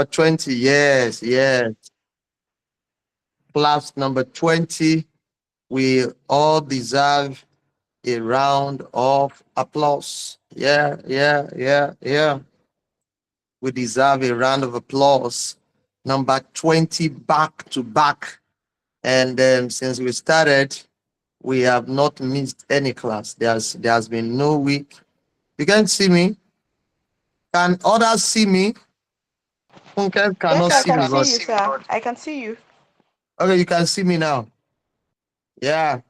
20, yes, yes. Class number 20. We all deserve a round of applause. Yeah, yeah, yeah, yeah. We deserve a round of applause. Number 20 back to back. And since we started, we have not missed any class. There has been no week. You can see me. Can others see me? Funke Yes, cannot I see can me, see but you, sir. I can see you. okay, you can see me now. Yeah.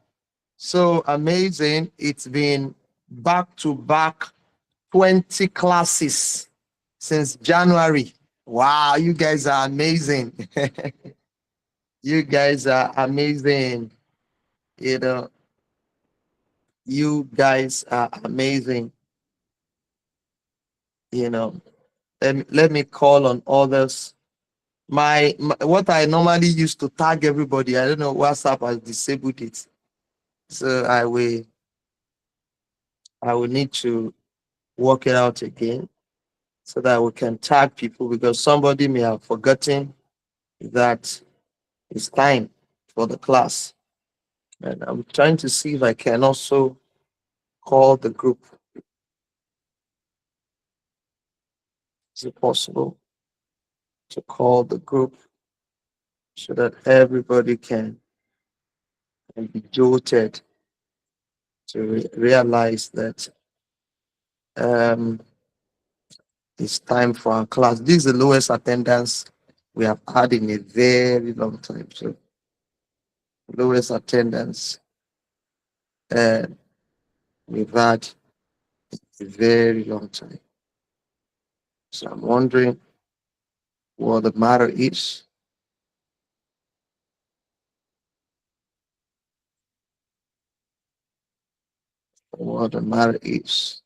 So amazing. It's been back to back 20 classes since January. Wow, you guys are amazing. You guys are amazing. You know, you guys are amazing. You know, let me call on others. My what I normally used to tag everybody, I don't know, WhatsApp has disabled it. So I will need to work it out again so that we can tag people because somebody may have forgotten that it's time for the class. And I'm trying to see if I can also call the group. Is it possible to call the group so that everybody can be jolted to realize that um, it's time for our class? This is the lowest attendance we have had in a very long time. So, lowest attendance uh, we've had a very long time. So, I'm wondering what the matter is. What the matter is.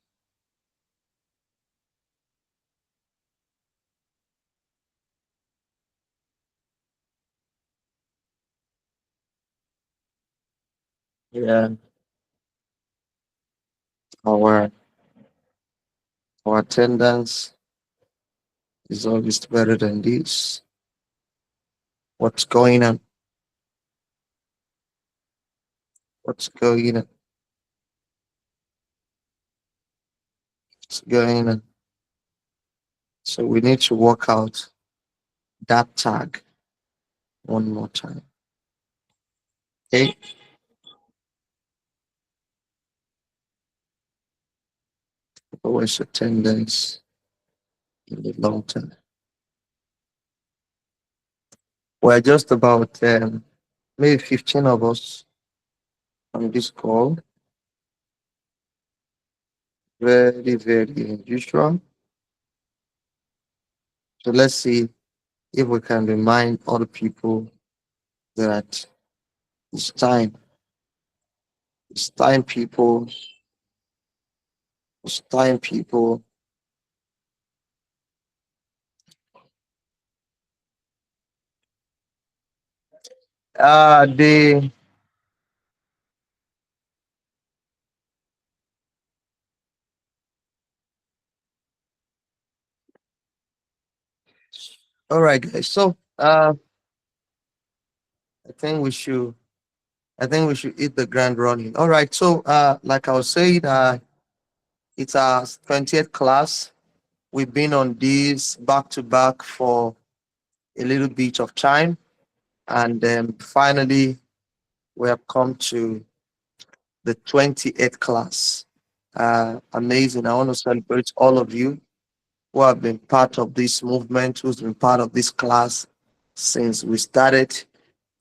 Yeah, our our attendance is always better than this. What's going on? What's going on? What's going on? So we need to work out that tag one more time. Okay. Always attendance in the long term. We're just about maybe 15 of us on this call. Very, very unusual. So let's see if we can remind other people that it's time. It's time, people. It's time, people. The All right, guys. So I think we should I think we should hit the ground running. All right. So like I was saying, it's our 20th class. We've been on this back to back for a little bit of time, and finally we have come to the 28th class. Amazing. I want to celebrate all of you who have been part of this movement, who's been part of this class since we started.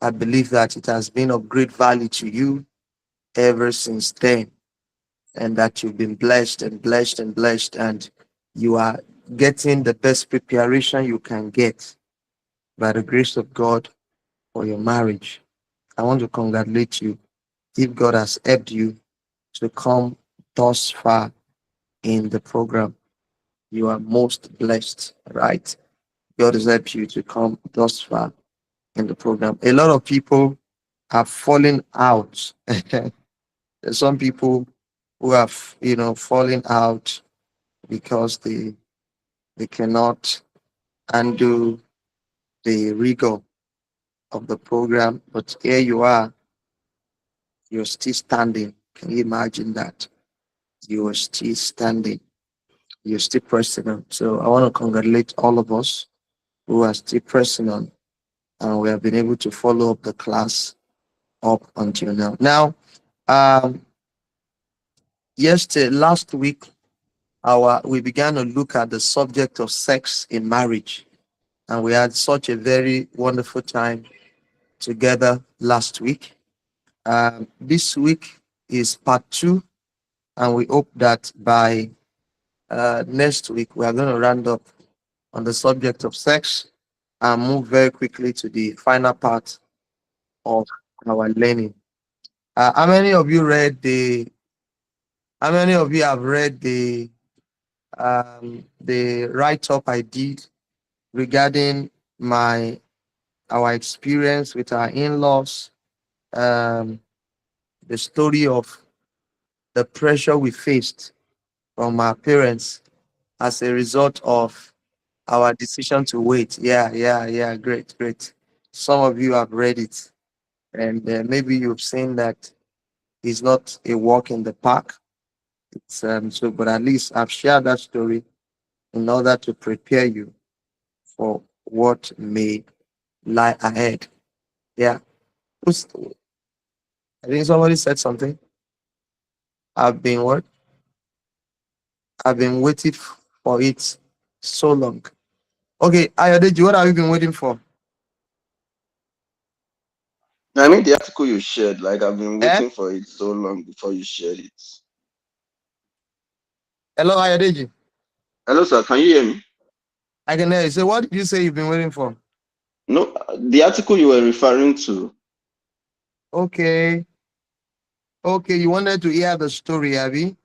I believe that it has been of great value to you ever since then, and that you've been blessed and blessed and blessed, and you are getting the best preparation you can get by the grace of God for your marriage. I want to congratulate you if God has helped you to come thus far in the program. You are most blessed, right? God has helped you to come thus far in the program. A lot of people have fallen out. There's some people who have, fallen out because they cannot undo the rigor of the program. But here you are, you're still standing. Can you imagine that? You are still standing. You're still pressing on. So I want to congratulate all of us who are still pressing on, and we have been able to follow up the class up until now. Now, um, yesterday, last week, we began to look at the subject of sex in marriage, and we had such a very wonderful time together last week. This week is part two, and we hope that by next week we are going to round up on the subject of sex and move very quickly to the final part of our learning. How many of you read the? How many of you have read the write up I did regarding my our experience with our in-laws, um, the story of the pressure we faced from our parents as a result of our decision to wait. Yeah, yeah, yeah. Great, great. Some of you have read it, and maybe you've seen that it's not a walk in the park. It's so, but at least I've shared that story in order to prepare you for what may lie ahead. Yeah. I think somebody said something. I've been what? I've been waiting for it so long. Okay, Ayodeji, what have you been waiting for? I mean, the article you shared, like I've been Eh? waiting for it so long before you shared it. Hello, Ayodeji. Hello, sir. Can you hear me? I can hear you. So, what did you say you've been waiting for? No, the article you were referring to. Okay, okay. You wanted to hear the story, Abby?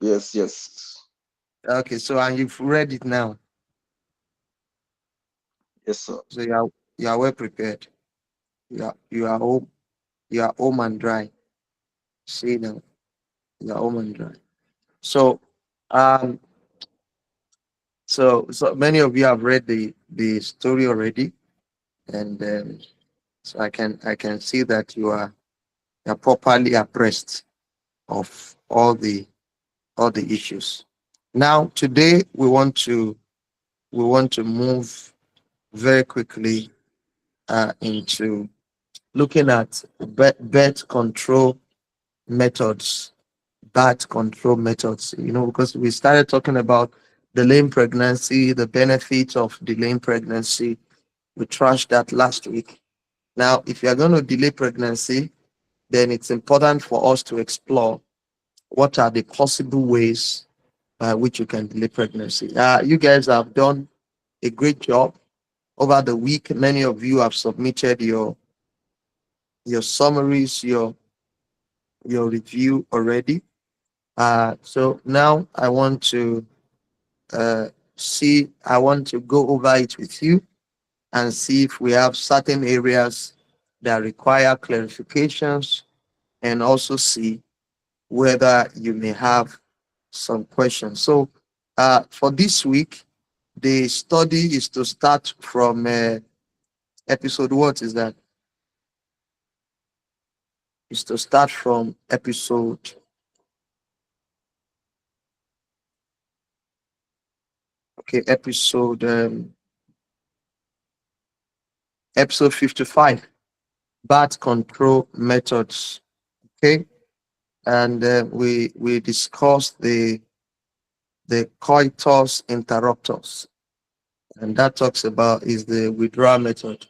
Yes, yes, Okay, so and you've read it now, yes, sir. so you are well prepared. You are home. You are home and dry. See now, you are home and dry. So, um, so many of you have read the story already, and so I can see that you are properly abreast of all the issues. Now, today we want to move very quickly into looking at birth control methods, birth control methods. Because we started talking about delaying pregnancy, the benefits of delaying pregnancy. We trashed that last week. Now, if you are going to delay pregnancy, then it's important for us to explore what are the possible ways by which you can delay pregnancy. You guys have done a great job over the week. Many of you have submitted your summaries, your review already. So now uh, I want to go over it with you and see if we have certain areas that require clarifications, and also see whether you may have some questions. So, for this week, the study is to start from episode. What is that? Is to start from okay, episode 55, birth control methods. Okay, and we discussed the coitus interruptus, and that talks about is the withdrawal method.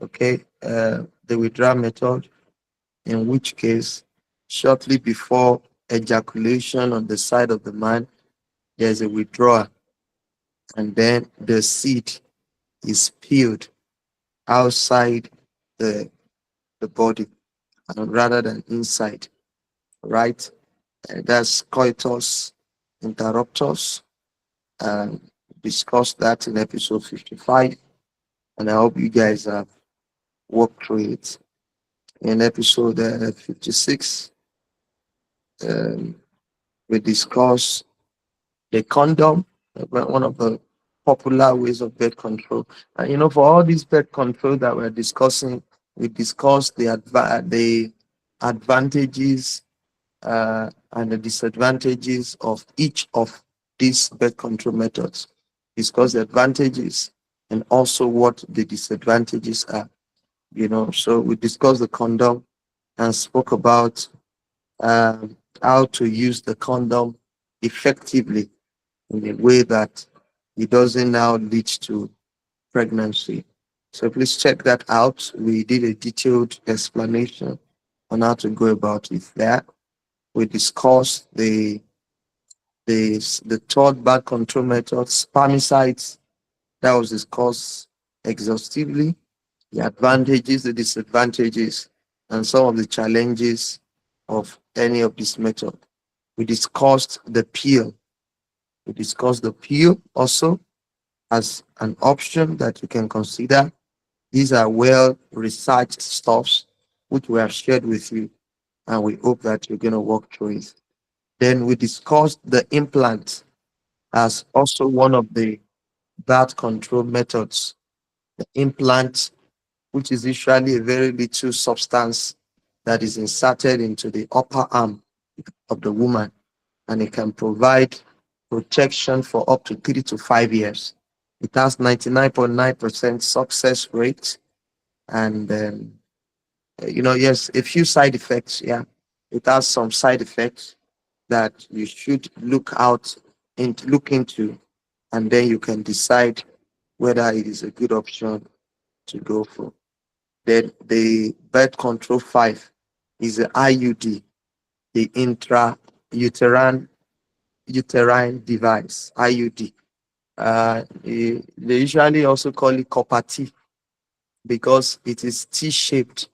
Okay, the withdrawal method, in which case, shortly before ejaculation on the side of the man, there's a withdrawal, and then the seed is spilled outside the the body, and rather than inside, right? And that's coitus interruptus. And discussed that in episode 55, and I hope you guys have walked through it. In episode 56, um, we discussed the condom, one of the popular ways of birth control. And for all these birth control that we're discussing, we discussed the advantages and the disadvantages of each of these birth control methods. Discuss the advantages and also what the disadvantages are. So we discussed the condom and spoke about how to use the condom effectively in a way that it doesn't now lead to pregnancy. So please check that out. We did a detailed explanation on how to go about it there. We discussed the third birth control method, spermicides. That was discussed exhaustively, the advantages, the disadvantages, and some of the challenges of any of this method. We discussed the pill. We discussed the pill also as an option that you can consider. These are well researched stuffs which we have shared with you, and we hope that you're going to work through it. Then we discussed the implant as also one of the birth control methods. The implant, which is usually a very little substance that is inserted into the upper arm of the woman, and it can provide protection for up to 3 to 5 years. It has 99.9% success rate, and yes, a few side effects. Yeah, it has some side effects that you should look into, and then you can decide whether it is a good option to go for. Then the birth control 5 is the IUD, the uterine device, IUD. They usually also call it copper T because it is T-shaped.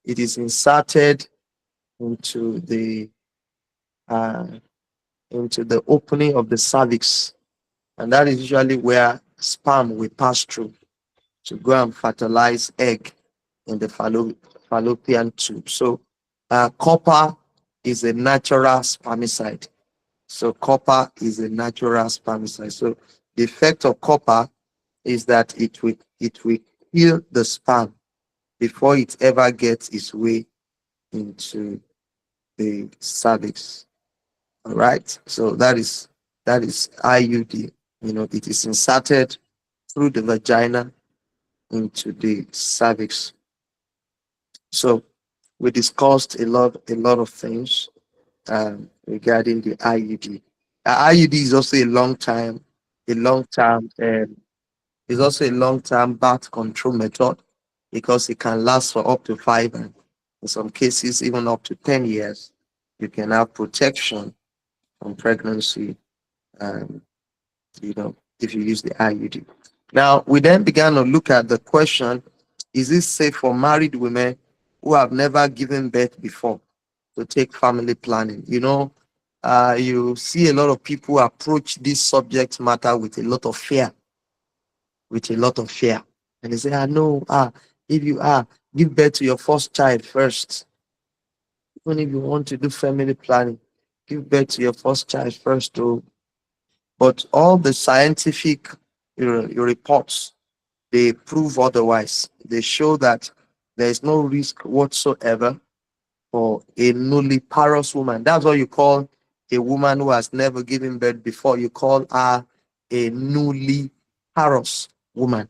It is inserted into the uh, into the opening of the cervix, and that is usually where sperm will pass through to go and fertilize egg in the fallopian tube. So copper is a natural spermicide. So copper is a natural spermicide. So the effect of copper is that it will kill the sperm before it ever gets its way into the cervix. All right. So that is IUD. It is inserted through the vagina into the cervix. So we discussed a lot of things regarding the IUD. IUD is also a long term is also a long term birth control method because it can last for up to 5 and in some cases even up to 10 years. You can have protection from pregnancy, um, if you use the IUD. Now we then began to look at the question: is it safe for married women who have never given birth before to take family planning? You see a lot of people approach this subject matter with a lot of fear, and they say, no, if you give birth to your first child first, even if you want to do family planning, give birth to your first child first. Oh. But all the scientific reports, they prove otherwise. They show that there is no risk whatsoever for a nulliparous woman. That's what you call a woman who has never given birth before. You call her a nulliparous woman,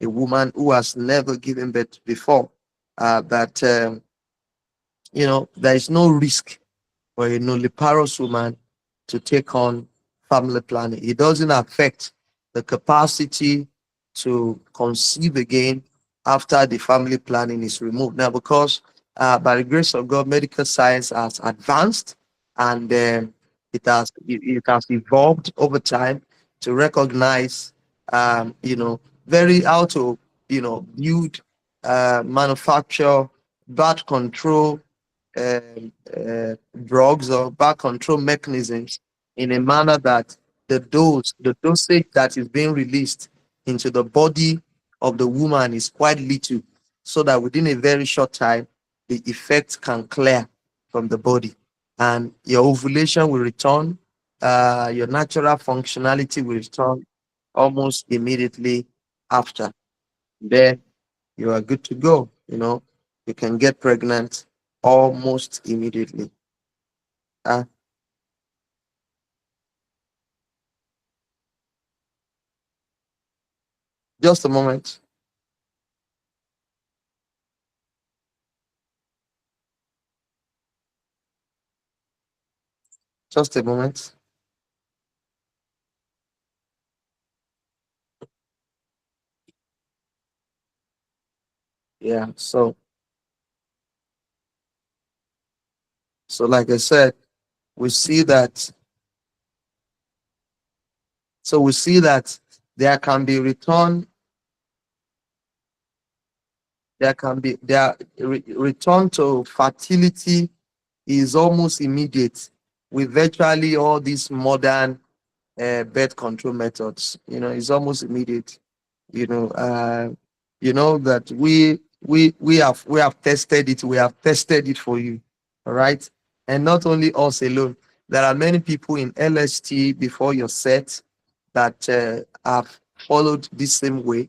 a woman who has never given birth before. That there is no risk for a nulliparous woman to take on family planning. It doesn't affect the capacity to conceive again after the family planning is removed. Now, because by the grace of God, medical science has advanced, and it has evolved over time to recognize, very how to build, manufacture, birth control drugs or birth control mechanisms in a manner that the dosage that is being released into the body of the woman is quite little, so that within a very short time, the effect can clear from the body and your ovulation will return, your natural functionality will return, almost immediately after. Then you are good to go. You can get pregnant almost immediately. Uh, just a moment. Just a moment. Yeah. So like I said, we see that. So we see that there can be return. Return to fertility is almost immediate with virtually all these modern birth control methods. It's almost immediate. You know, uh, you know that we have tested it. We have tested it for you, all right. And not only us alone. There are many people in LST before your set that have followed this same way,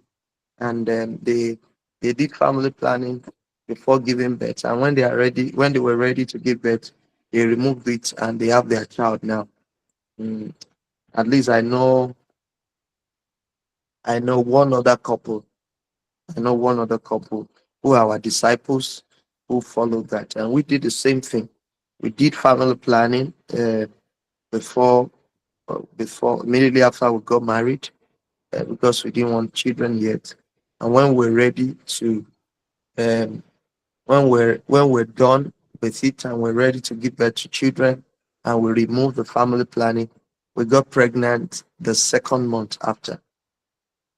and they did family planning before giving birth. And when they were ready to give birth, they removed it and they have their child now. Mm, at least I know one other couple. I know one other couple who are our disciples who followed that, and we did the same thing. We did family planning before before immediately after we got married because we didn't want children yet. And when we're ready to um, when we're done with it and we're ready to give birth to children and we remove the family planning, we got pregnant the second month after.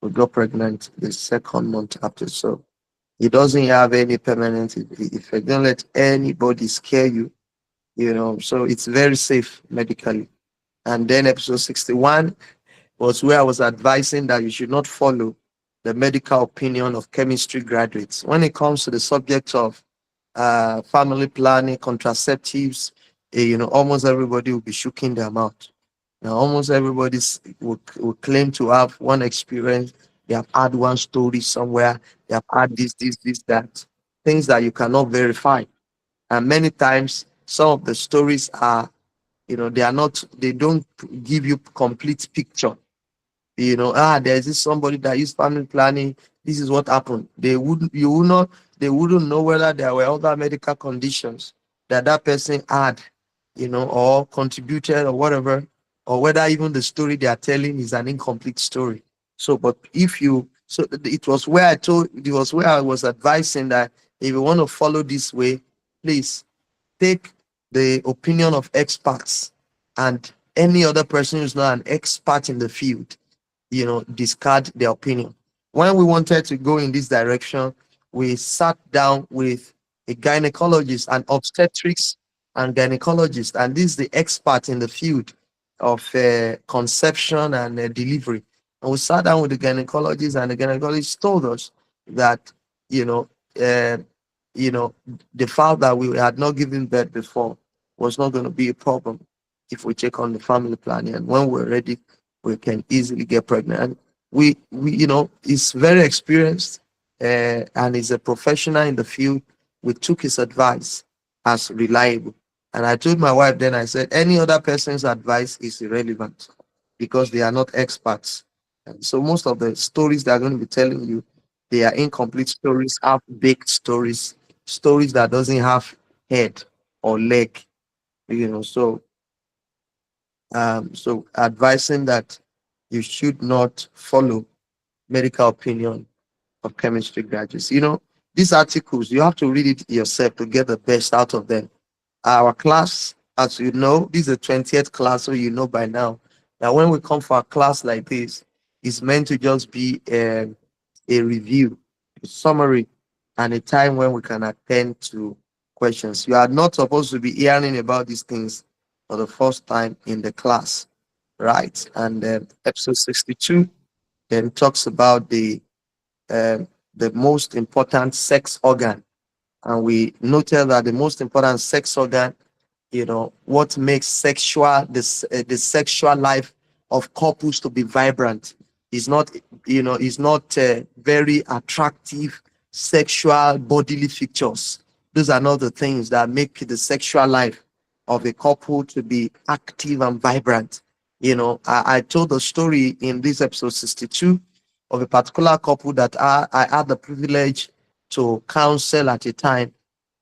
We got pregnant the second month after. So it doesn't have any permanent effect. Don't let anybody scare you, So it's very safe medically. And then episode 61 was where I was advising that you should not follow the medical opinion of chemistry graduates. When it comes to the subject of family planning, contraceptives, almost everybody will be shaking their mouth. Now, almost everybody will claim to have one experience. They have had one story somewhere. They have had this, that. Things that you cannot verify. And many times, some of the stories are, they don't give you complete picture. There's this somebody that used family planning. This is what happened. They wouldn't know whether there were other medical conditions that that person had, or contributed or whatever, or whether even the story they are telling is an incomplete story. So, but it was where I was advising that if you want to follow this way, please take the opinion of experts and any other person who's not an expert in the field, discard their opinion. When we wanted to go in this direction, we sat down with a gynecologist, an obstetrics and gynecologist, and this is the expert in the field of conception and delivery. And we sat down with the gynecologist, and the gynecologist told us that, you know, uh, you know, the fact that we had not given birth before was not going to be a problem if we take on the family planning. And when we're ready, we can easily get pregnant. And he's very experienced and he's a professional in the field. We took his advice as reliable. And I told my wife then, I said, any other person's advice is irrelevant because they are not experts. And so most of the stories they're going to be telling you, they are incomplete stories, half-baked stories, stories that doesn't have head or leg, so advising that you should not follow medical opinion of chemistry graduates. These articles, you have to read it yourself to get the best out of them. Our class, as you know, this is the 20th class, so you know by now that when we come for a class like this, it's meant to just be a review, a summary, and a time when we can attend to questions. You are not supposed to be hearing about these things for the first time in the class, right? And episode 62 then talks about the most important sex organ, and we noted that the most important sex organ, what makes the sexual life of couples to be vibrant Is not, is not very attractive sexual bodily features. Those are not the things that make the sexual life of a couple to be active and vibrant. I told the story in this episode 62 of a particular couple that I had the privilege to counsel at a time.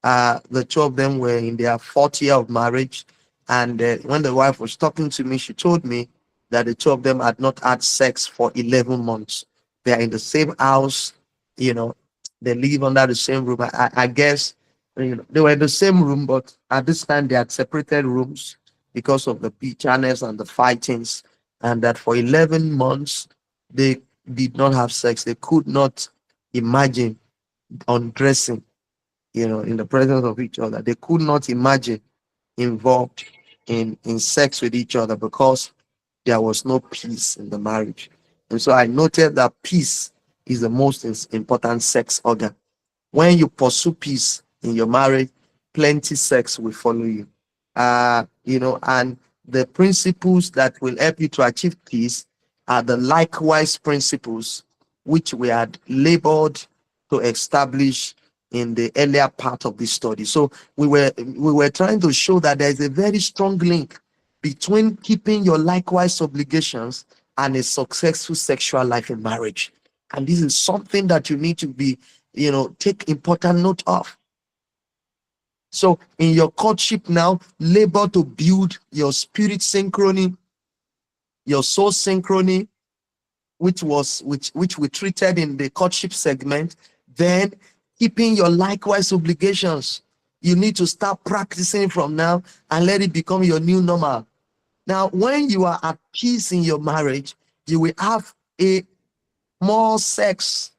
The two of them were in their fourth year of marriage. And when the wife was talking to me, she told me that the two of them had not had sex for 11 months. They are in the same house, you know, they live under the same roof. I guess, they were in the same room, but at this time they had separated rooms because of the bitterness and the fightings. And that for 11 months, they did not have sex. They could not imagine undressing, in the presence of each other. They could not imagine involved in sex with each other because there was no peace in the marriage. And so I noted that peace is the most important sex organ. When you pursue peace in your marriage, plenty sex will follow you. And the principles that will help you to achieve peace are the likewise principles which we had labored to establish in the earlier part of this study. So we were trying to show that there is a very strong link between keeping your likewise obligations and a successful sexual life in marriage. And this is something that you need to be, take important note of. So in your courtship now, labor to build your spirit synchrony, your soul synchrony, which we treated in the courtship segment. Then keeping your likewise obligations. You need to start practicing from now and let it become your new normal. Now, when you are at peace in your marriage, you will have a more sex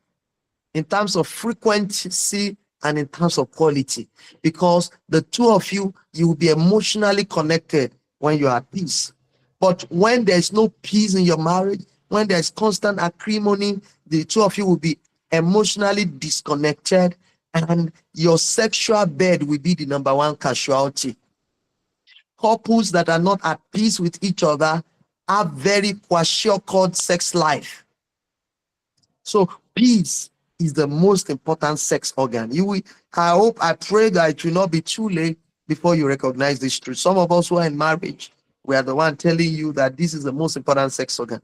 in terms of frequency and in terms of quality, because the two of you will be emotionally connected when you are at peace. But when there's no peace in your marriage, when there's constant acrimony, the two of you will be emotionally disconnected, and your sexual bed will be the number one casualty. Couples that are not at peace with each other have very kwashiorkor sex life. So peace is the most important sex organ. I pray that it will not be too late before you recognize this truth. Some of us who are in marriage, we are the one telling you that this is the most important sex organ.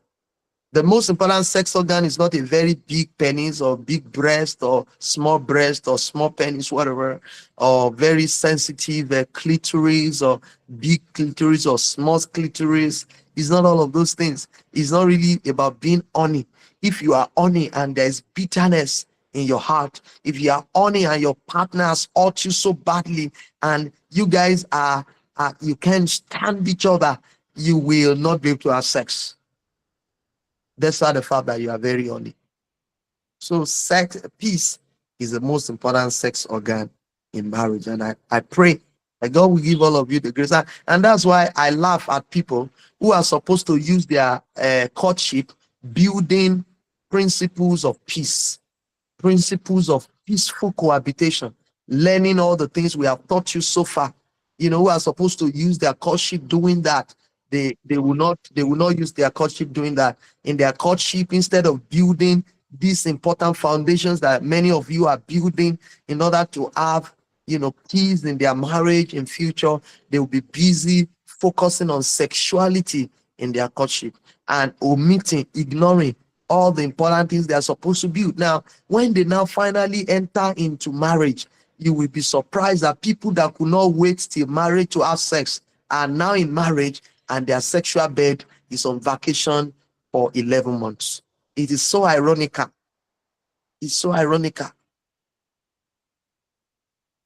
The most important sex organ is not a very big penis or big breast or small penis, whatever, or very sensitive clitoris or big clitoris or small clitoris. It's not all of those things. It's not really about being horny. If you are horny and there's bitterness in your heart, if you are horny and your partner has hurt you so badly and you guys you can't stand each other, you will not be able to have sex. Despite the fact that you are very horny. So peace is the most important sex organ in marriage. And I pray that God will give all of you the grace. And that's why I laugh at people who are supposed to use their courtship building principles of peace, principles of peaceful cohabitation, learning all the things we have taught you so far. Who are supposed to use their courtship doing that. They will not use their courtship doing that. In their courtship, instead of building these important foundations that many of you are building in order to have peace in their marriage in future, they will be busy focusing on sexuality in their courtship and ignoring all the important things they are supposed to build. Now, when they now finally enter into marriage, you will be surprised that people that could not wait till marriage to have sex are now in marriage and their sexual bed is on vacation for 11 months. It is so ironical. It's so ironical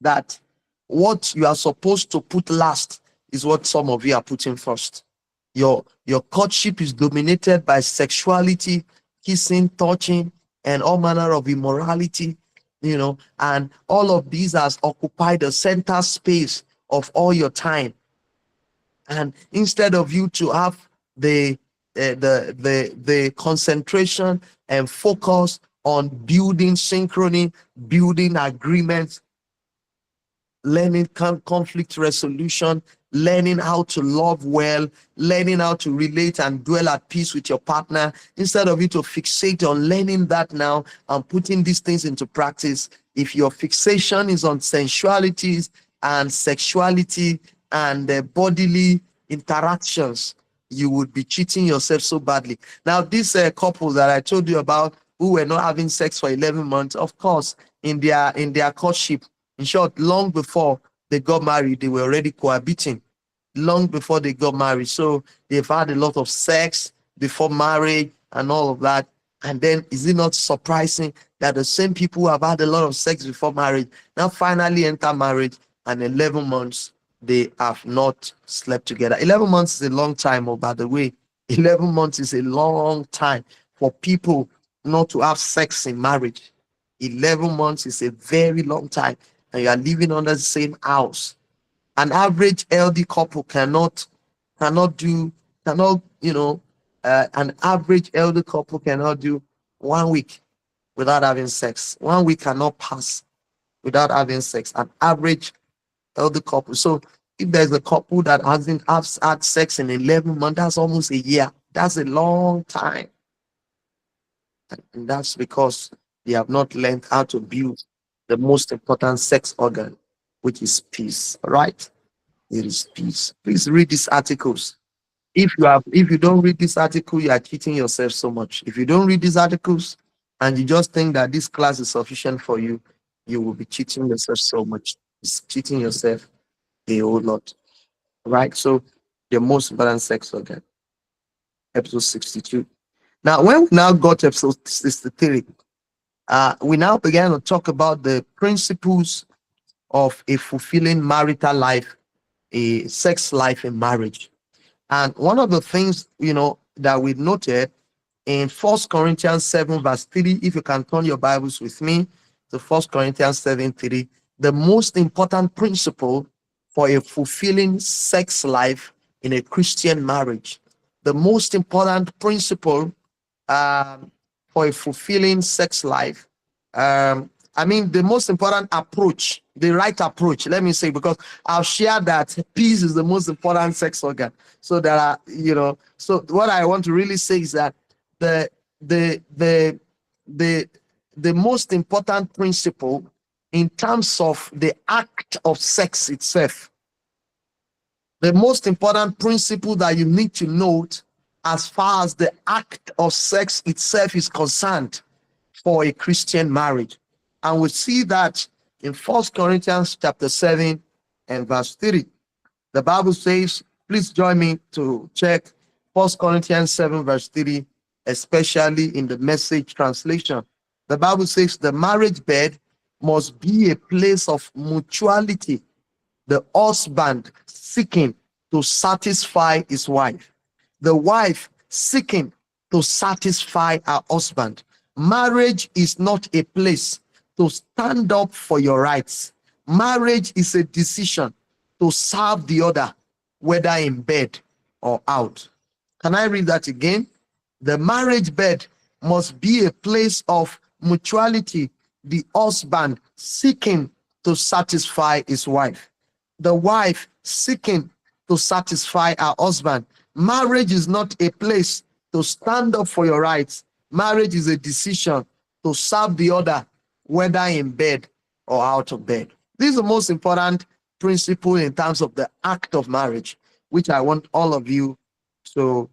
that what you are supposed to put last is what some of you are putting first. Your courtship is dominated by sexuality, kissing, touching, and all manner of immorality, and all of these has occupied the center space of all your time. And instead of you to have the concentration and focus on building synchrony, building agreements, learning conflict resolution, learning how to love well, learning how to relate and dwell at peace with your partner, instead of you to fixate on learning that now and putting these things into practice. If your fixation is on sensualities and sexuality and bodily interactions, you would be cheating yourself so badly. Now, this couple that I told you about who were not having sex for 11 months, of course, in their courtship, in short, long before they got married, they were already cohabiting. Long before they got married. So they've had a lot of sex before marriage and all of that. And then is it not surprising that the same people who have had a lot of sex before marriage now finally enter marriage, and 11 months they have not slept together? 11 months is a long time, oh, by the way. 11 months is a long time for people not to have sex in marriage. 11 months is a very long time, and you are living under the same house. An average LD couple cannot do cannot you know an average elder couple cannot do 1 week without having sex. 1 week cannot pass without having sex. An average elder couple. So if there's a couple that hasn't had sex in 11 months, that's almost a year. That's a long time. And that's because they have not learned how to build the most important sex organ, which is peace. All right? It is peace. Please read these articles. If you don't read this article, you are cheating yourself so much. If you don't read these articles and you just think that this class is sufficient for you, you will be cheating yourself so much. It's cheating yourself a whole lot. Right? So the most important sex organ, episode 62. Now, when we now got to episode 63, we now began to talk about the principles of a fulfilling marital life, a sex life in marriage. And one of the things, that we noted in 1 Corinthians 7, verse 3, if you can turn your Bibles with me to 1 Corinthians 7, 3, the most important principle for a fulfilling sex life in a Christian marriage, the most important principle for a fulfilling sex life, the most important approach, the right approach, let me say, because I'll share that peace is the most important sex organ. So there are, so what I want to really say is that the the the the the most important principle in terms of the act of sex itself, the most important principle that you need to note as far as the act of sex itself is concerned for a Christian marriage. And we see that in 1 Corinthians chapter 7 and verse 3. The Bible says, please join me to check 1 Corinthians 7 verse 3, especially in the Message translation. The Bible says the marriage bed must be a place of mutuality, the husband seeking to satisfy his wife, the wife seeking to satisfy her husband. Marriage is not a place to stand up for your rights. Marriage is a decision to serve the other, whether in bed or out. Can I read that again? The marriage bed must be a place of mutuality, the husband seeking to satisfy his wife, the wife seeking to satisfy her husband. Marriage is not a place to stand up for your rights. Marriage is a decision to serve the other, whether in bed or out of bed. This is the most important principle in terms of the act of marriage, which I want all of you to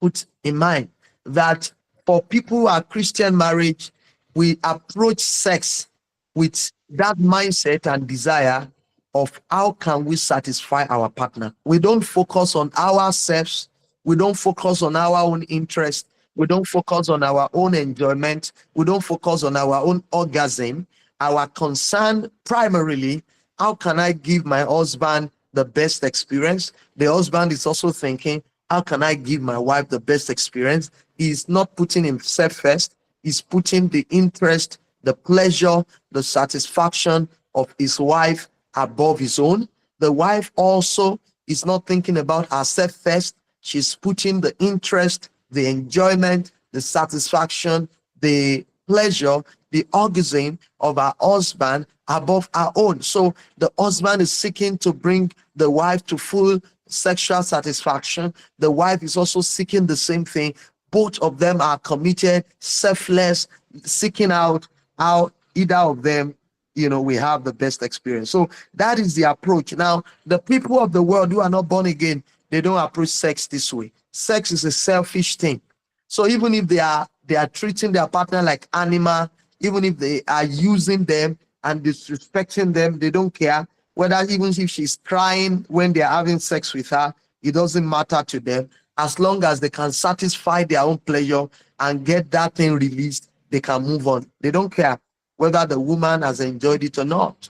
put in mind, that for people who are Christian marriage, we approach sex with that mindset and desire of how can we satisfy our partner. We don't focus on ourselves. We don't focus on our own interest. We don't focus on our own enjoyment. We don't focus on our own orgasm. Our concern primarily, how can I give my husband the best experience? The husband is also thinking, how can I give my wife the best experience? He's not putting himself first. He's putting the interest, the pleasure, the satisfaction of his wife above his own. The wife also is not thinking about herself first. She's putting the interest, the enjoyment, the satisfaction, the pleasure the orgasm of her husband above her own. So the husband is seeking to bring the wife to full sexual satisfaction. The wife is also seeking the same thing. Both of them are committed, selfless, seeking out how either of them, we have the best experience. So that is the approach. Now, the people of the world who are not born again, they don't approach sex this way. Sex is a selfish thing. So even if they are treating their partner like animal, even if they are using them and disrespecting them, they don't care. Whether even if she's crying when they're having sex with her, it doesn't matter to them. As long as they can satisfy their own pleasure and get that thing released, they can move on. They don't care whether the woman has enjoyed it or not.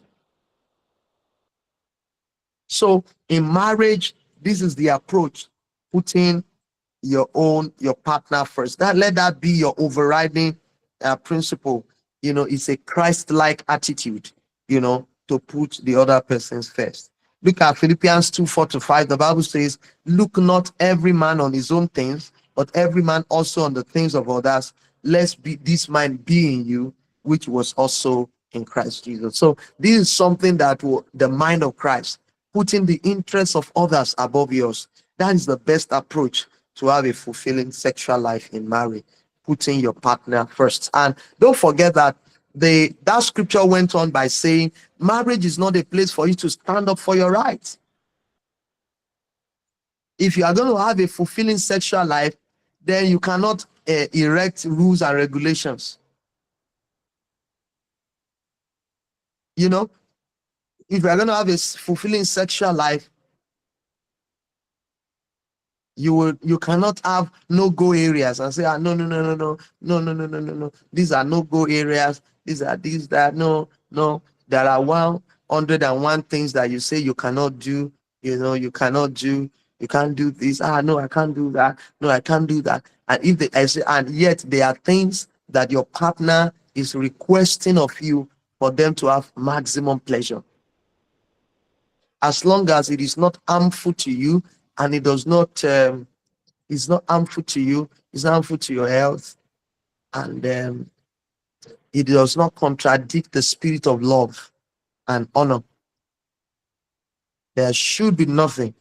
So in marriage, this is the approach: putting your partner first. That let that be your overriding principle. It's a Christ-like attitude, to put the other persons first. Look at Philippians 2:4-5. The Bible says, look not every man on his own things, but every man also on the things of others. Lest be this mind be in you, which was also in Christ Jesus. So this is something that the mind of Christ, putting the interests of others above yours. That is the best approach to have a fulfilling sexual life in marriage, putting your partner first. And don't forget that that scripture went on by saying marriage is not a place for you to stand up for your rights. If you are going to have a fulfilling sexual life, then you cannot erect rules and regulations. If you are going to have a fulfilling sexual life, you cannot have no-go areas and say, no, these are no-go areas, these are these that. No, there are 101 things that you say you cannot do. You cannot do, you can't do this. No, I can't do that. No, I can't do that. And and yet there are things that your partner is requesting of you for them to have maximum pleasure. As long as it is not harmful to you, and it does not it's not harmful to you, it's not harmful to your health, and it does not contradict the spirit of love and honor, there should be nothing.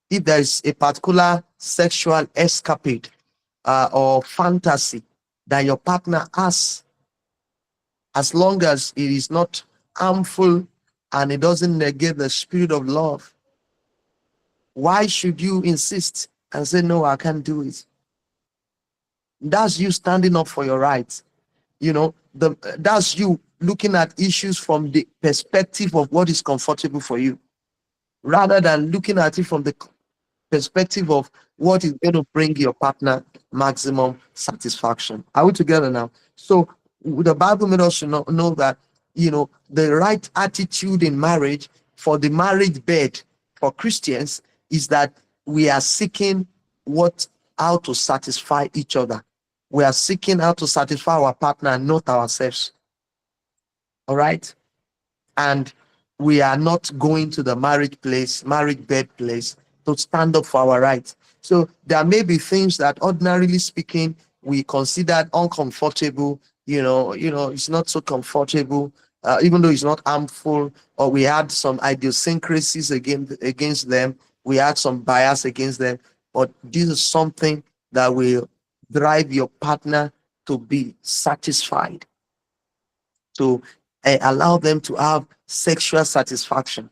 If there is a particular sexual escapade or fantasy that your partner has, as long as it is not harmful and it doesn't negate the spirit of love, why should you insist and say, no, I can't do it? That's you standing up for your rights. That's you looking at issues from the perspective of what is comfortable for you, rather than looking at it from the perspective of what is going to bring your partner maximum satisfaction. Are we together now? So the Bible made us to know that the right attitude in marriage, for the marriage bed for Christians, is that we are seeking how to satisfy each other. We are seeking how to satisfy our partner, not ourselves. All right? And we are not going to the marriage bed place, to stand up for our rights. So there may be things that, ordinarily speaking, we considered uncomfortable. It's not so comfortable, even though it's not harmful, or we had some idiosyncrasies against them. We had some bias against them. But this is something that will drive your partner to be satisfied, to allow them to have sexual satisfaction.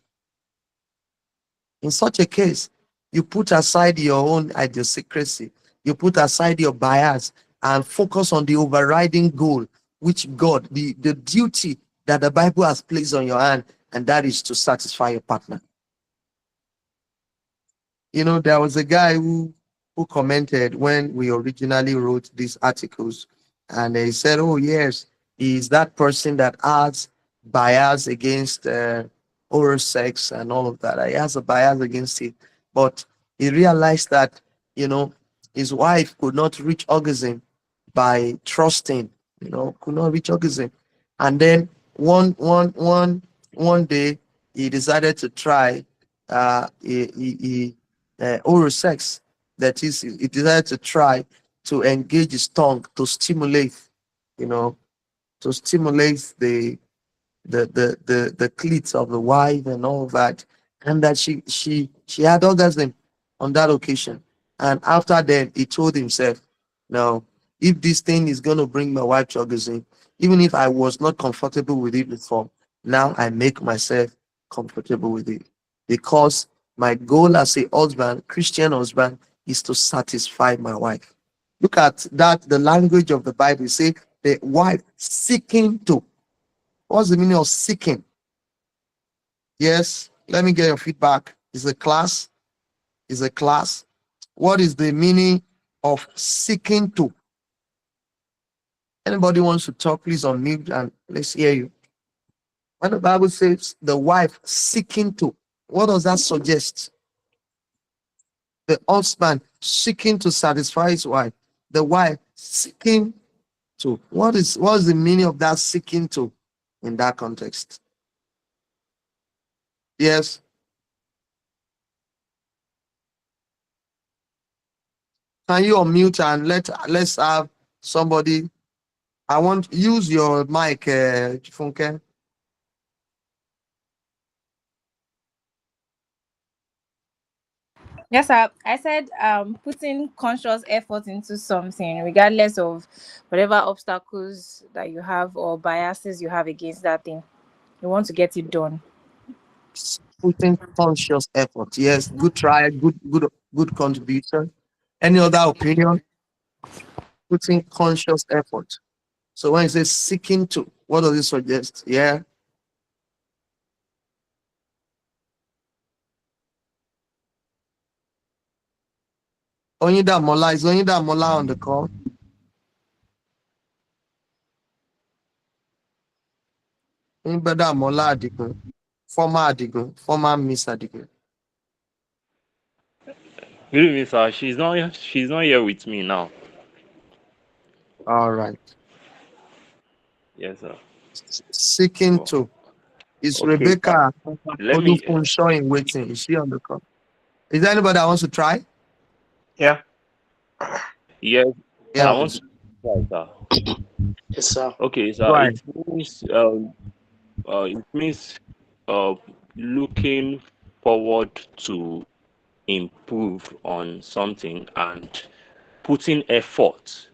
In such a case, you put aside your own idiosyncrasy, you put aside your bias, and focus on the overriding goal, which God, the duty that the Bible has placed on your hand, and that is to satisfy your partner. There was a guy who commented when we originally wrote these articles, and he said, oh yes, he's that person that has bias against oral sex and all of that. He has a bias against it, but he realized that his wife could not reach orgasm by trusting, could not reach orgasm. And then one day he decided to try oral sex. That is, he decided to try to engage his tongue to stimulate, to stimulate the cleats of the wife and all that, and that she had orgasm on that occasion. And after then, he told himself, "No, if this thing is going to bring my wife to orgasm, even if I was not comfortable with it before, now I make myself comfortable with it, because my goal as a husband, Christian husband, is to satisfy my wife." Look at that. The language of the Bible say the wife seeking to. What's the meaning of seeking? Yes, let me get your feedback. Is a class? Is a class? What is the meaning of seeking to? Anybody wants to talk, please unmute and let's hear you. When the Bible says the wife seeking to, what does that suggest? The husband seeking to satisfy his wife, the wife seeking to. What is the meaning of that seeking to in that context? Yes. Can you unmute and let's have somebody? I want use your mic, Funke. Yes, sir. I said putting conscious effort into something, regardless of whatever obstacles that you have or biases you have against that thing. You want to get it done. Putting conscious effort. Yes, good try, good contribution. Any other opinion? Putting conscious effort. So when it says seeking to, what does it suggest? Yeah. Onyida Mola, is Onyida Mola on the call? Onyida Mola Adigun, former Miss Adigun. Good evening, sir. She's not here with me now. All right. Yes, sir. Seeking Oh, to. Is okay, sir. Rebecca Let me. Olufunsho in waiting? Is she on the call? Is there anybody that wants to try? Yeah. Yes, Yeah, I Um, want please. to try, sir. yes, sir. Okay, sir. Right. It means uh looking forward to improve on something and putting effort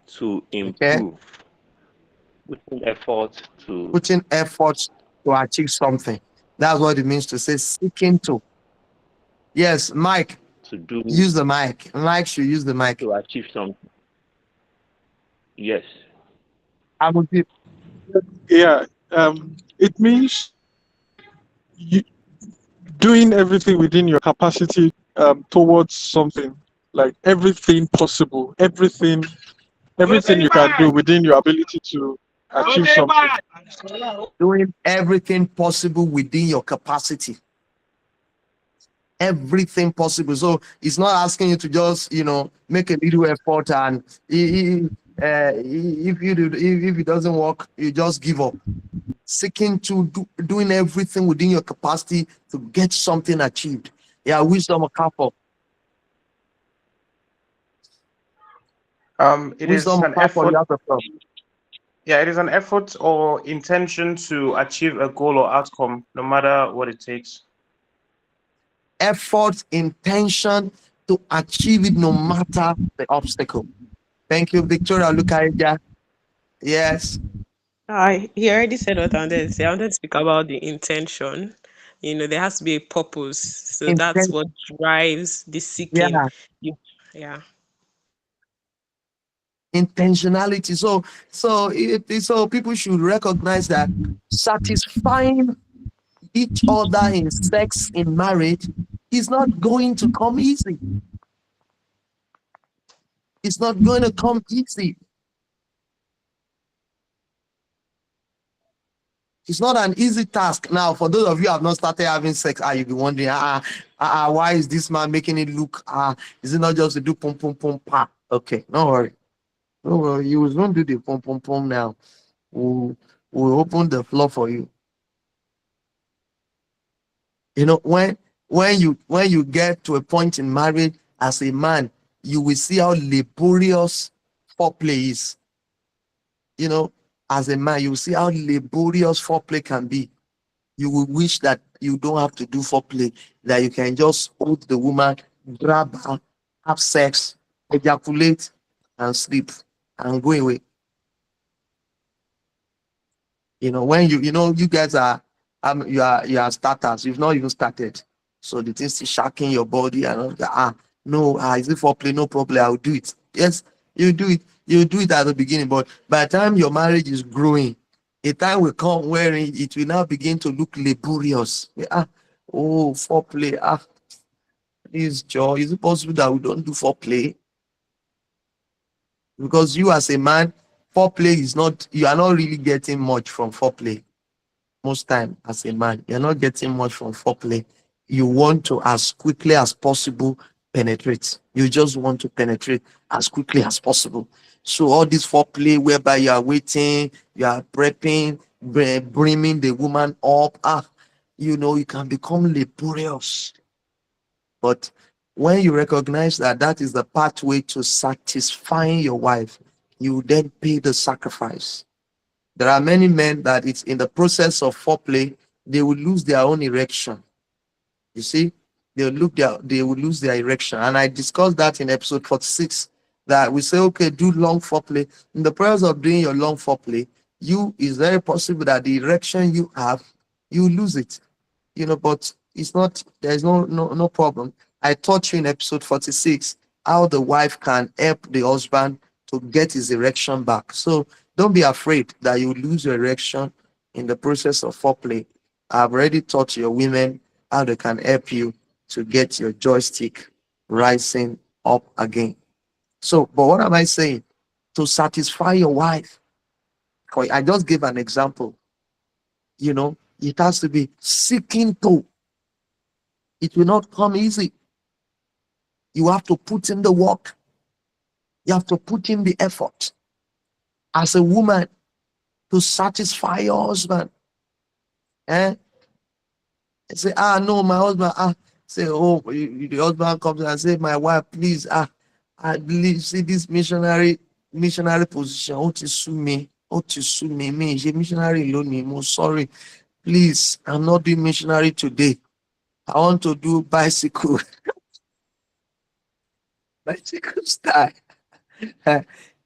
to Okay. improve. Putting effort to Putting effort to achieve something. That's what it means to say seeking to. Yes, Mike, do use the mic. Mike should use the mic. to achieve something. Yes. I would be Yeah, it means you doing everything within your capacity towards something, like everything possible, everything you can do within your ability to achieve something. doing everything possible within your capacity. Everything possible. So it's not asking you to just, make a little effort and if if it doesn't work, you just give up. Seeking to doing everything within your capacity to get something achieved. Yeah, wisdom of couple. It is Wisdom of an couple, you effort. have to come. Yeah, it is an effort or intention to achieve a goal or outcome, no matter what it takes. Effort, intention to achieve it no matter the obstacle. Thank you, Victoria Lukaija. Yes, He already said what I wanted to say. I wanted to speak about the intention. There has to be a purpose. So that's intent. what drives the seeking. Yeah, You, yeah. intentionality. So people should recognize that satisfying each other in sex in marriage is not going to come easy. It's not going to come easy. It's not an easy task. Now, for those of you who have not started having sex, you'll be wondering, why is this man making it look, is it not just to do pum pum pum pa? Okay, don't worry. Don't worry. You will not do the pum pum pum now. We'll open the floor for you. When you get to a point in marriage as a man, you will see how laborious foreplay is. You know, as a man, you see how laborious foreplay can be. You will wish that you don't have to do foreplay, that you can just hold the woman, grab her, have sex, ejaculate, and sleep, and go away. You know, when you guys are, you are starters. You've not even started, so the thing still shocking your body, and all that. No, is it foreplay? No problem. I'll do it. Yes, you do it. You do it at the beginning, but by the time your marriage is growing, a time will come wherein it will now begin to look laborious. Oh, foreplay. Please, Joe, is it possible that we don't do foreplay? Because you, as a man, foreplay is not. You are not really getting much from foreplay. Most time, as a man, you're not getting much from foreplay. You want to, as quickly as possible, penetrate. You just want to penetrate as quickly as possible. So all this foreplay whereby you are waiting, you are prepping, bringing the woman up, you can become laborious. But when you recognize that that is the pathway to satisfying your wife, you then pay the sacrifice. There are many men that it's in the process of foreplay, they will lose their own erection. You see, they will lose their erection. And I discussed that in episode 46, that we say, okay, do long foreplay. In the process of doing your long foreplay, it's very possible that the erection you have, you lose it. But it's not, there's no problem. I taught you in episode 46 how the wife can help the husband to get his erection back. So don't be afraid that you lose your erection in the process of foreplay. I've already taught your women how they can help you to get your joystick rising up again. So, but what am I saying? To satisfy your wife. I just gave an example. It has to be seeking to. It will not come easy. You have to put in the work. You have to put in the effort. As a woman, to satisfy your husband. Say, no, my husband, say, the husband comes and say, my wife, please, I believe, see this missionary position, to sue me, me, missionary alone, me, I'm sorry, please, I'm not doing missionary today. I want to do bicycle style.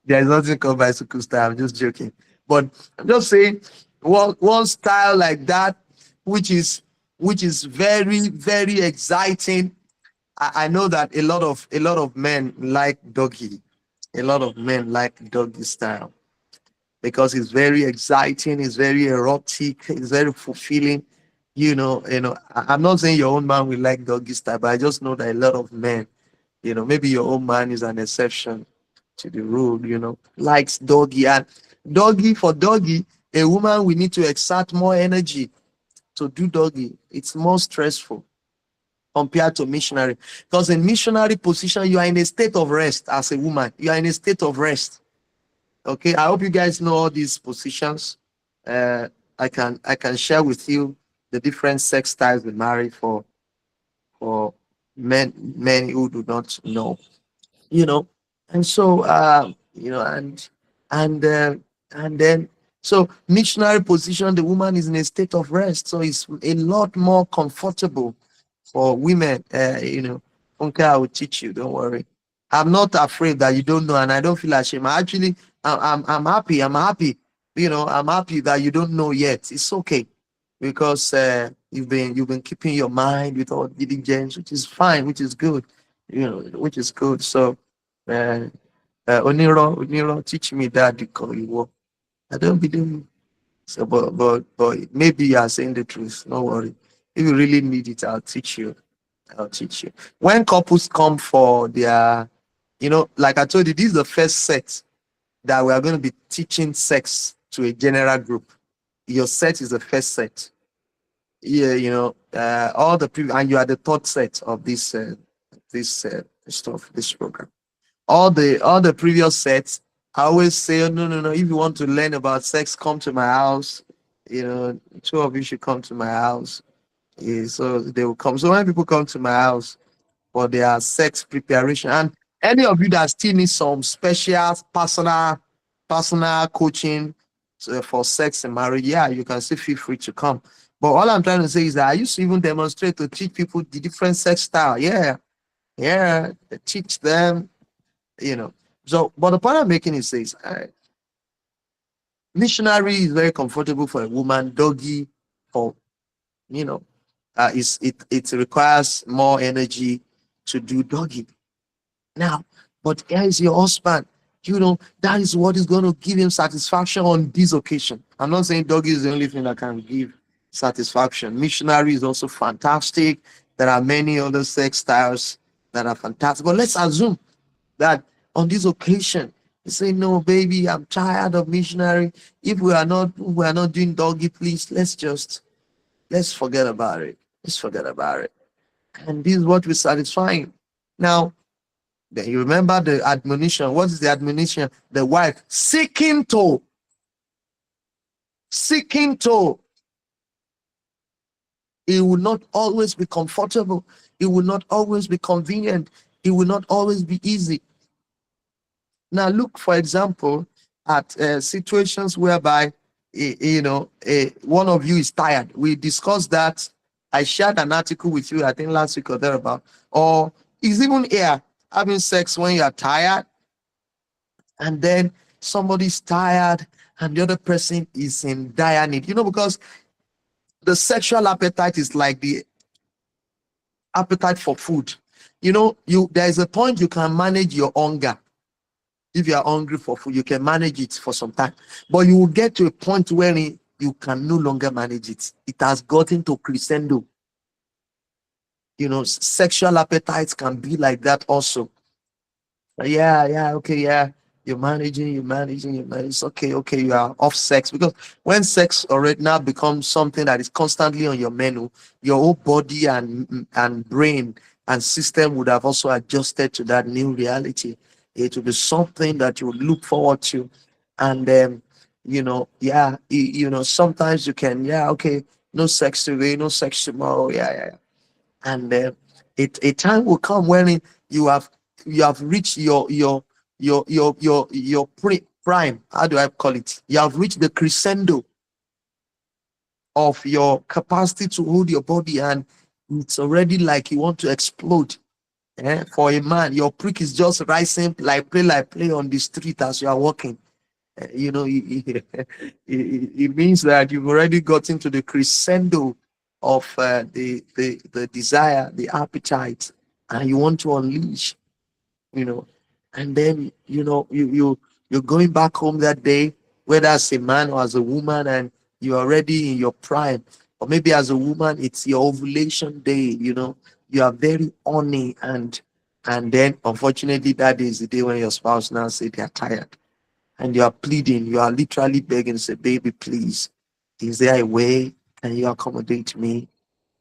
There's nothing called bicycle style. I'm just joking. But I'm just saying, one style like that, which is very, very exciting. I know that a lot of men like doggy. A lot of men like doggy style because it's very exciting, it's very erotic, it's very fulfilling. I'm not saying your own man will like doggy style, but I just know that a lot of men, maybe your own man is an exception to the rule, likes doggy. And for doggy, a woman will need to exert more energy to do doggy. It's more stressful compared to missionary, because in missionary position, you are in a state of rest. As a woman, you are in a state of rest. Okay, I hope you guys know all these positions. I can share with you the different sex styles we marry for men who do not know. And so and then, so missionary position, the woman is in a state of rest, so it's a lot more comfortable for women. Okay, I will teach you, don't worry. I'm not afraid that you don't know, and I don't feel ashamed. Actually, I'm happy. I'm happy that you don't know yet. It's okay, because you've been keeping your mind with all diligence, which is fine, which is good, which is good. So Oniro, teach me that you. I don't believe you. So, but maybe you are saying the truth. No worry. If you really need it, I'll teach you. I'll teach you. When couples come for their, like I told you, this is the first set that we are going to be teaching sex to a general group. Your set is the first set. Yeah, all the previous, and you are the third set of this this program. All the previous sets, I always say, no. If you want to learn about sex, come to my house. Two of you should come to my house. Yeah, so they will come. So when people come to my house for their sex preparation, and any of you that still need some special personal personal coaching for sex and marriage, yeah, you can still feel free to come. But all I'm trying to say is that I used to even demonstrate to teach people the different sex style. Yeah, teach them, you know. So, but the point I'm making is this: missionary is very comfortable for a woman. Doggy, for you know, it requires more energy to do doggy. Now, but here is your husband. That is what is going to give him satisfaction on this occasion. I'm not saying doggy is the only thing that can give satisfaction. Missionary is also fantastic. There are many other sex styles that are fantastic. But let's assume that on this occasion, you say, no, baby, I'm tired of missionary. If we are not doing doggy, please, let's forget about it. Let's forget about it. And this is what we're satisfying. Now, then you remember the admonition. What is the admonition? The wife seeking to. It will not always be comfortable. It will not always be convenient. It will not always be easy. Now, look, for example, at situations whereby one of you is tired. We discussed that. I shared an article with you, I think last week or thereabout. Or is even here having sex when you are tired, and then somebody's tired and the other person is in dire need. Because the sexual appetite is like the appetite for food. There is a point you can manage your hunger. If you are hungry for food, you can manage it for some time, but you will get to a point where you can no longer manage it. It has gotten to crescendo. Sexual appetites can be like that also. Yeah, okay, yeah. You're managing. It's okay, you are off sex. Because when sex already now becomes something that is constantly on your menu, your whole body and brain and system would have also adjusted to that new reality. It will be something that you would look forward to. And sometimes you can, yeah, okay, no sex today, no sex tomorrow, yeah. And a time will come when you have reached your prime. How do I call it? You have reached the crescendo of your capacity to hold your body, and it's already like you want to explode. For a man, your prick is just rising like play on the street as you are walking. It means that you've already gotten to the crescendo of the desire, the appetite, and you want to unleash. And then you're going back home that day, whether as a man or as a woman, and you're already in your prime. Or maybe as a woman, it's your ovulation day. You are very horny, and then unfortunately that is the day when your spouse now say they're tired, and you are pleading, you are literally begging, say, baby, please, is there a way? Can you accommodate me?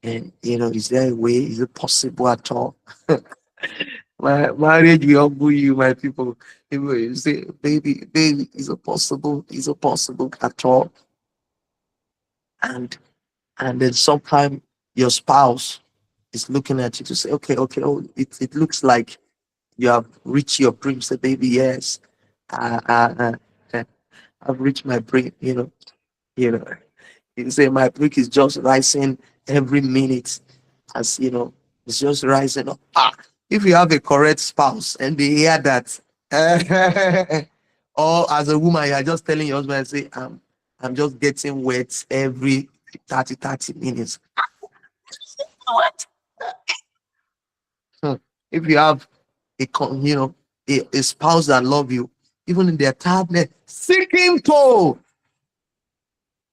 And is there a way? Is it possible at all? My marriage will humble you, my people. People will say, baby, is it possible? Is it possible at all? And then sometime your spouse is looking at you to say, okay, oh, it looks like you have reached your dream. Say, baby, yes, I've reached my dream. You know. You say my brick is just rising every minute, as it's just rising up. If you have a correct spouse and they hear that, or as a woman, you are just telling your husband, say, I'm just getting wet every 30 minutes. What? If you have a spouse that love you, even in their tiredness, seeking to.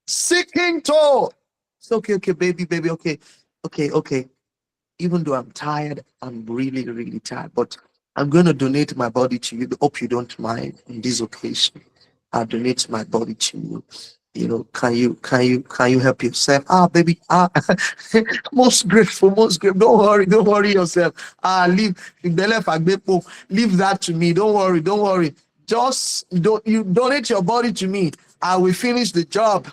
It's okay, baby, okay. Even though I'm tired, I'm really, really tired, but I'm going to donate my body to you. Hope you don't mind on this occasion. I'll donate my body to you. Can you help yourself? Baby, most grateful. Don't worry yourself. Leave that to me. Don't worry. Just you donate your body to me. I will finish the job.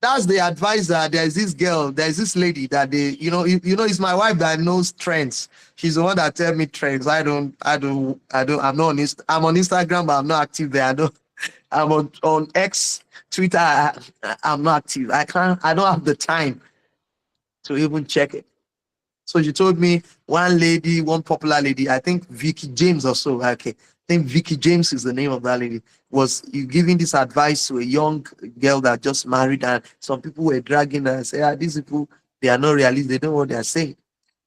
that's the advice. There's this girl, there's this lady that it's my wife that knows trends. She's the one that tell me trends. I'm not on I'm on Instagram, but I'm not active there. I'm on X, Twitter. I'm not active. I don't have the time to even check it. So she told me one popular lady, I think Vicky James or so. Okay. I think Vicky James is the name of that lady. Was you giving this advice to a young girl that just married, and some people were dragging her and say, these people, they are not realistic, they don't know what they are saying.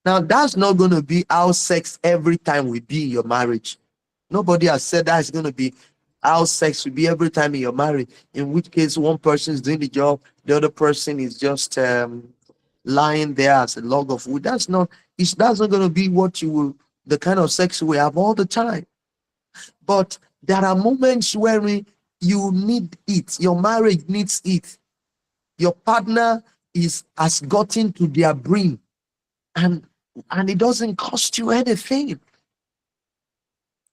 Now, that's not going to be how sex every time we be in your marriage. Nobody has said that's going to be how sex will be every time in your marriage. In which case, one person is doing the job, the other person is just lying there as a log of wood. That's not going to be the kind of sex we have all the time. But there are moments where you need it. Your marriage needs it. Your partner has gotten to their brim, and it doesn't cost you anything.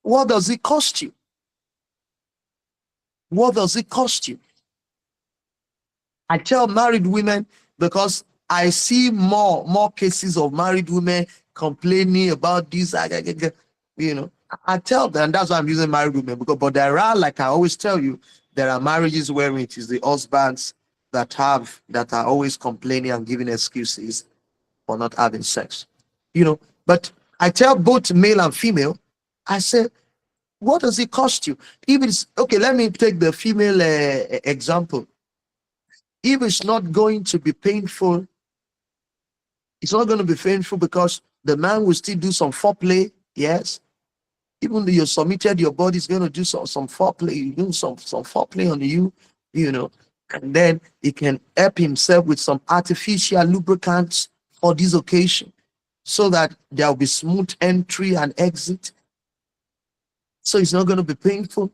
What does it cost you? What does it cost you? I tell married women, because I see more cases of married women complaining about this. I tell them, that's why I'm using married women, but there are, like I always tell you, there are marriages where it is the husbands that are always complaining and giving excuses for not having sex. But I tell both male and female, I say, what does it cost you? If it's okay, let me take the female example. If it's not going to be painful, it's not going to be painful because the man will still do some foreplay. Yes. Even though you submitted, your body's going to do some foreplay. You do some foreplay on you, and then he can help himself with some artificial lubricants for this occasion, so that there will be smooth entry and exit. So it's not going to be painful.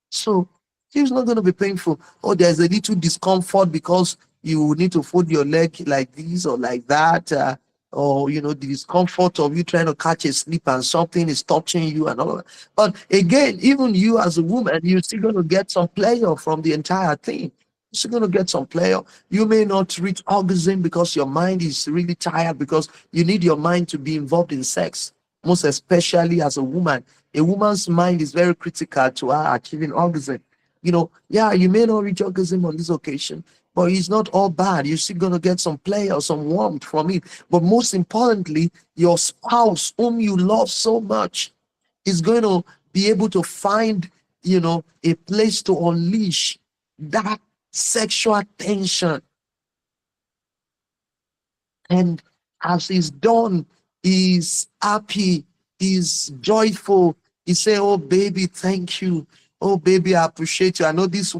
So it's not going to be painful. Or there's a little discomfort because you need to fold your leg like this or like that, or the discomfort of you trying to catch a sleep and something is touching you and all of that. But again, even you as a woman, you're still going to get some pleasure from the entire thing. You're still going to get some pleasure. You may not reach orgasm because your mind is really tired, because you need your mind to be involved in sex, most especially as a woman. A woman's mind is very critical to her achieving orgasm. You may not reach orgasm on this occasion, but it's not all bad. You're still going to get some play or some warmth from it. But most importantly, your spouse, whom you love so much, is going to be able to find, a place to unleash that sexual tension. And as he's done, he's happy, he's joyful. He say, "Oh baby, thank you. Oh baby, I appreciate you. I know this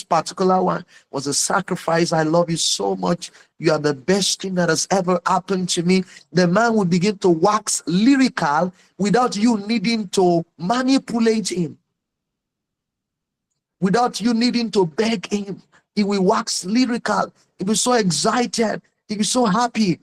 particular one was a sacrifice. I love you so much. You are the best thing that has ever happened to me." The man will begin to wax lyrical without you needing to manipulate him, without you needing to beg him. He will wax lyrical. He'll be so excited. He'll be so happy.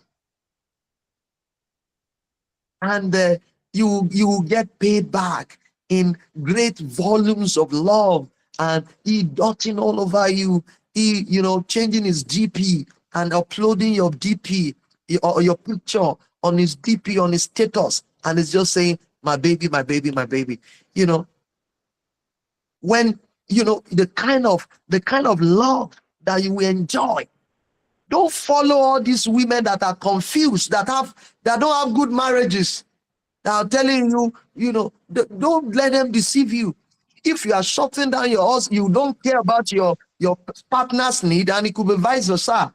And you will get paid back in great volumes of love, and he dotting all over you. He changing his DP and uploading your DP or your picture on his DP, on his status, and it's just saying, "My baby, my baby, my baby." When the kind of love that you will enjoy. Don't follow all these women that are confused, that don't have good marriages, that are telling you, don't let them deceive you. If you are shutting down your house, you don't care about your partner's need, and it could be vice versa.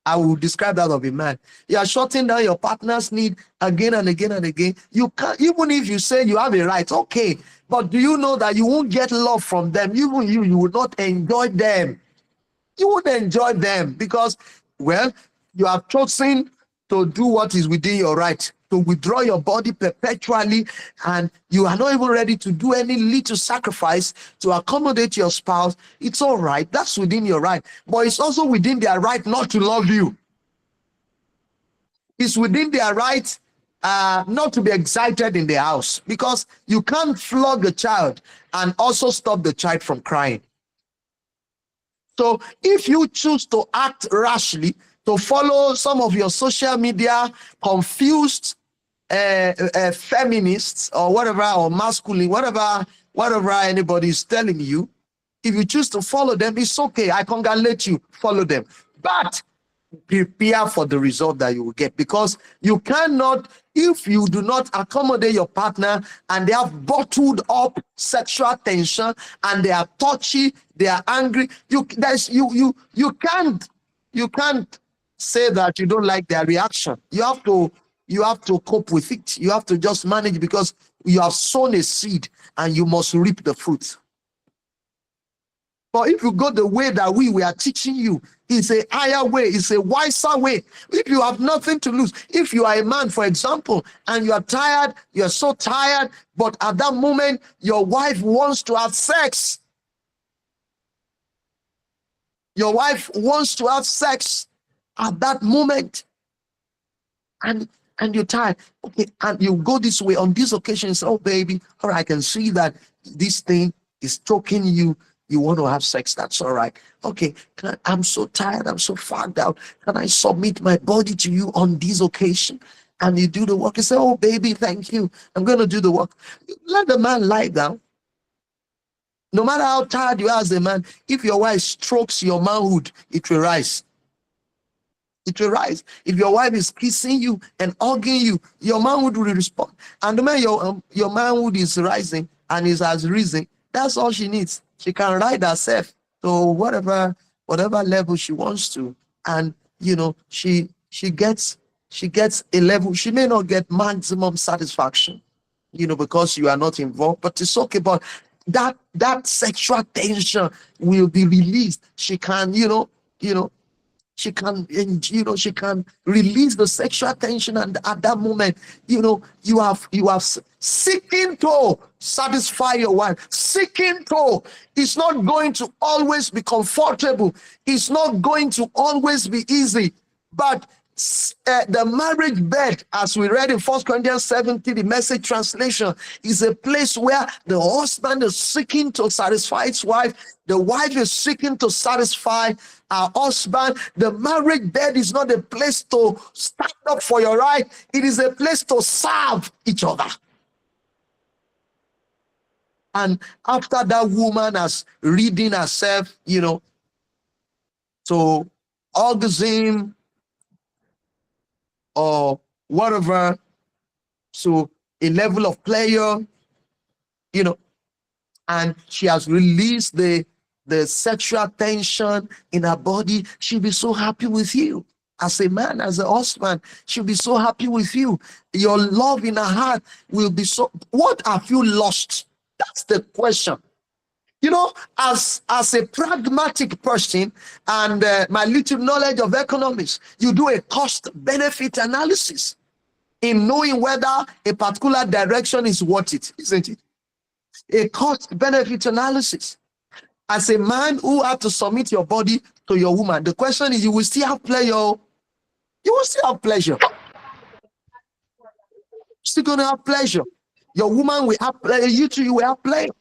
I will describe that of a man. You are shutting down your partner's need again and again and again. You can't, even if you say you have a right, okay, but do you know that you won't get love from them? Even you will not enjoy them. You won't enjoy them because, well, you have chosen to do what is within your right, to withdraw your body perpetually, and you are not even ready to do any little sacrifice to accommodate your spouse. It's all right. That's within your right. But it's also within their right not to love you. It's within their right not to be excited in the house, because you can't flog a child and also stop the child from crying. So if you choose to act rashly, to follow some of your social media confused feminists or whatever, or masculine, whatever anybody is telling you, if you choose to follow them, it's okay. I congratulate you, follow them. But prepare for the result that you will get, because you cannot, if you do not accommodate your partner and they have bottled up sexual tension and they are touchy, they are angry, you can't say that you don't like their reaction. You have to cope with it. You have to just manage, because you have sown a seed and you must reap the fruit. But if you go the way that we are teaching you, it's a higher way, it's a wiser way. If you have nothing to lose, if you are a man, for example, and you are tired, you're so tired, but at that moment, your wife wants to have sex. Your wife wants to have sex at that moment. And you're tired. Okay, and you go this way on this occasion, say, oh, baby, all right, I can see that this thing is choking you. You want to have sex, that's all right. Okay, I'm so tired, I'm so fagged out. Can I submit my body to you on this occasion? And you do the work. You say, oh, baby, thank you. I'm going to do the work. Let the man lie down. No matter how tired you are as a man, if your wife strokes your manhood, it will rise. It will rise. If your wife is kissing you and hugging you, your manhood will respond. And the man your manhood is rising and is has risen, that's all she needs. She can ride herself to whatever level she wants to, and she gets a level. She may not get maximum satisfaction, because you are not involved, but it's okay. But that sexual tension will be released. She can, she can release the sexual tension, and at that moment, you have seeking to satisfy your wife. Seeking to, it's not going to always be comfortable. It's not going to always be easy. But the marriage bed, as we read in 1 Corinthians 17, the Message translation, is a place where the husband is seeking to satisfy his wife. The wife is seeking to satisfy her husband. The marriage bed is not a place to stand up for your right. It is a place to serve each other. And after that woman has reading herself, to orgasm or whatever, so a level of pleasure, and she has released the sexual tension in her body, she'll be so happy with you. As a man, as a husband, she'll be so happy with you. Your love in her heart will be so. What have you lost? That's the question. As a pragmatic person and my little knowledge of economics, you do a cost-benefit analysis in knowing whether a particular direction is worth it, isn't it? A cost-benefit analysis. As a man who had to submit your body to your woman, the question is, you will still have pleasure. You will still have pleasure. Still going to have pleasure. Your woman will have pleasure. You too, you will have pleasure.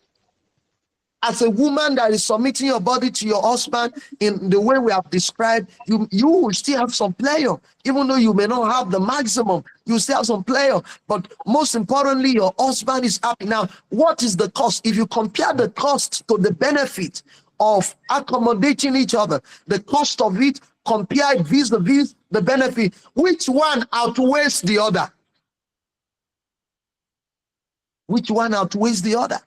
As a woman that is submitting your body to your husband in the way we have described, you will still have some pleasure. Even though you may not have the maximum, you still have some pleasure. But most importantly, your husband is happy. Now, what is the cost? If you compare the cost to the benefit of accommodating each other, the cost of it compared vis-a-vis the benefit, which one outweighs the other? Which one outweighs the other?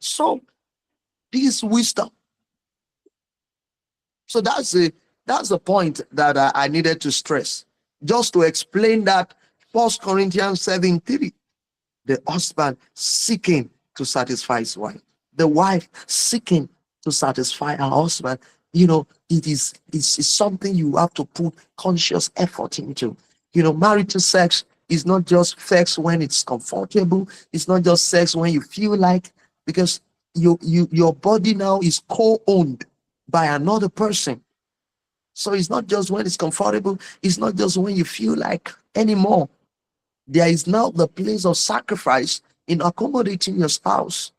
So, this wisdom. So that's the point that I needed to stress. Just to explain that 1 Corinthians 7:3, the husband seeking to satisfy his wife, the wife seeking to satisfy her husband. It's something you have to put conscious effort into. Marital sex is not just sex when it's comfortable. It's not just sex when you feel like, because your body now is co-owned by another person. So it's not just when it's comfortable. It's not just when you feel like anymore. There is now the place of sacrifice in accommodating your spouse.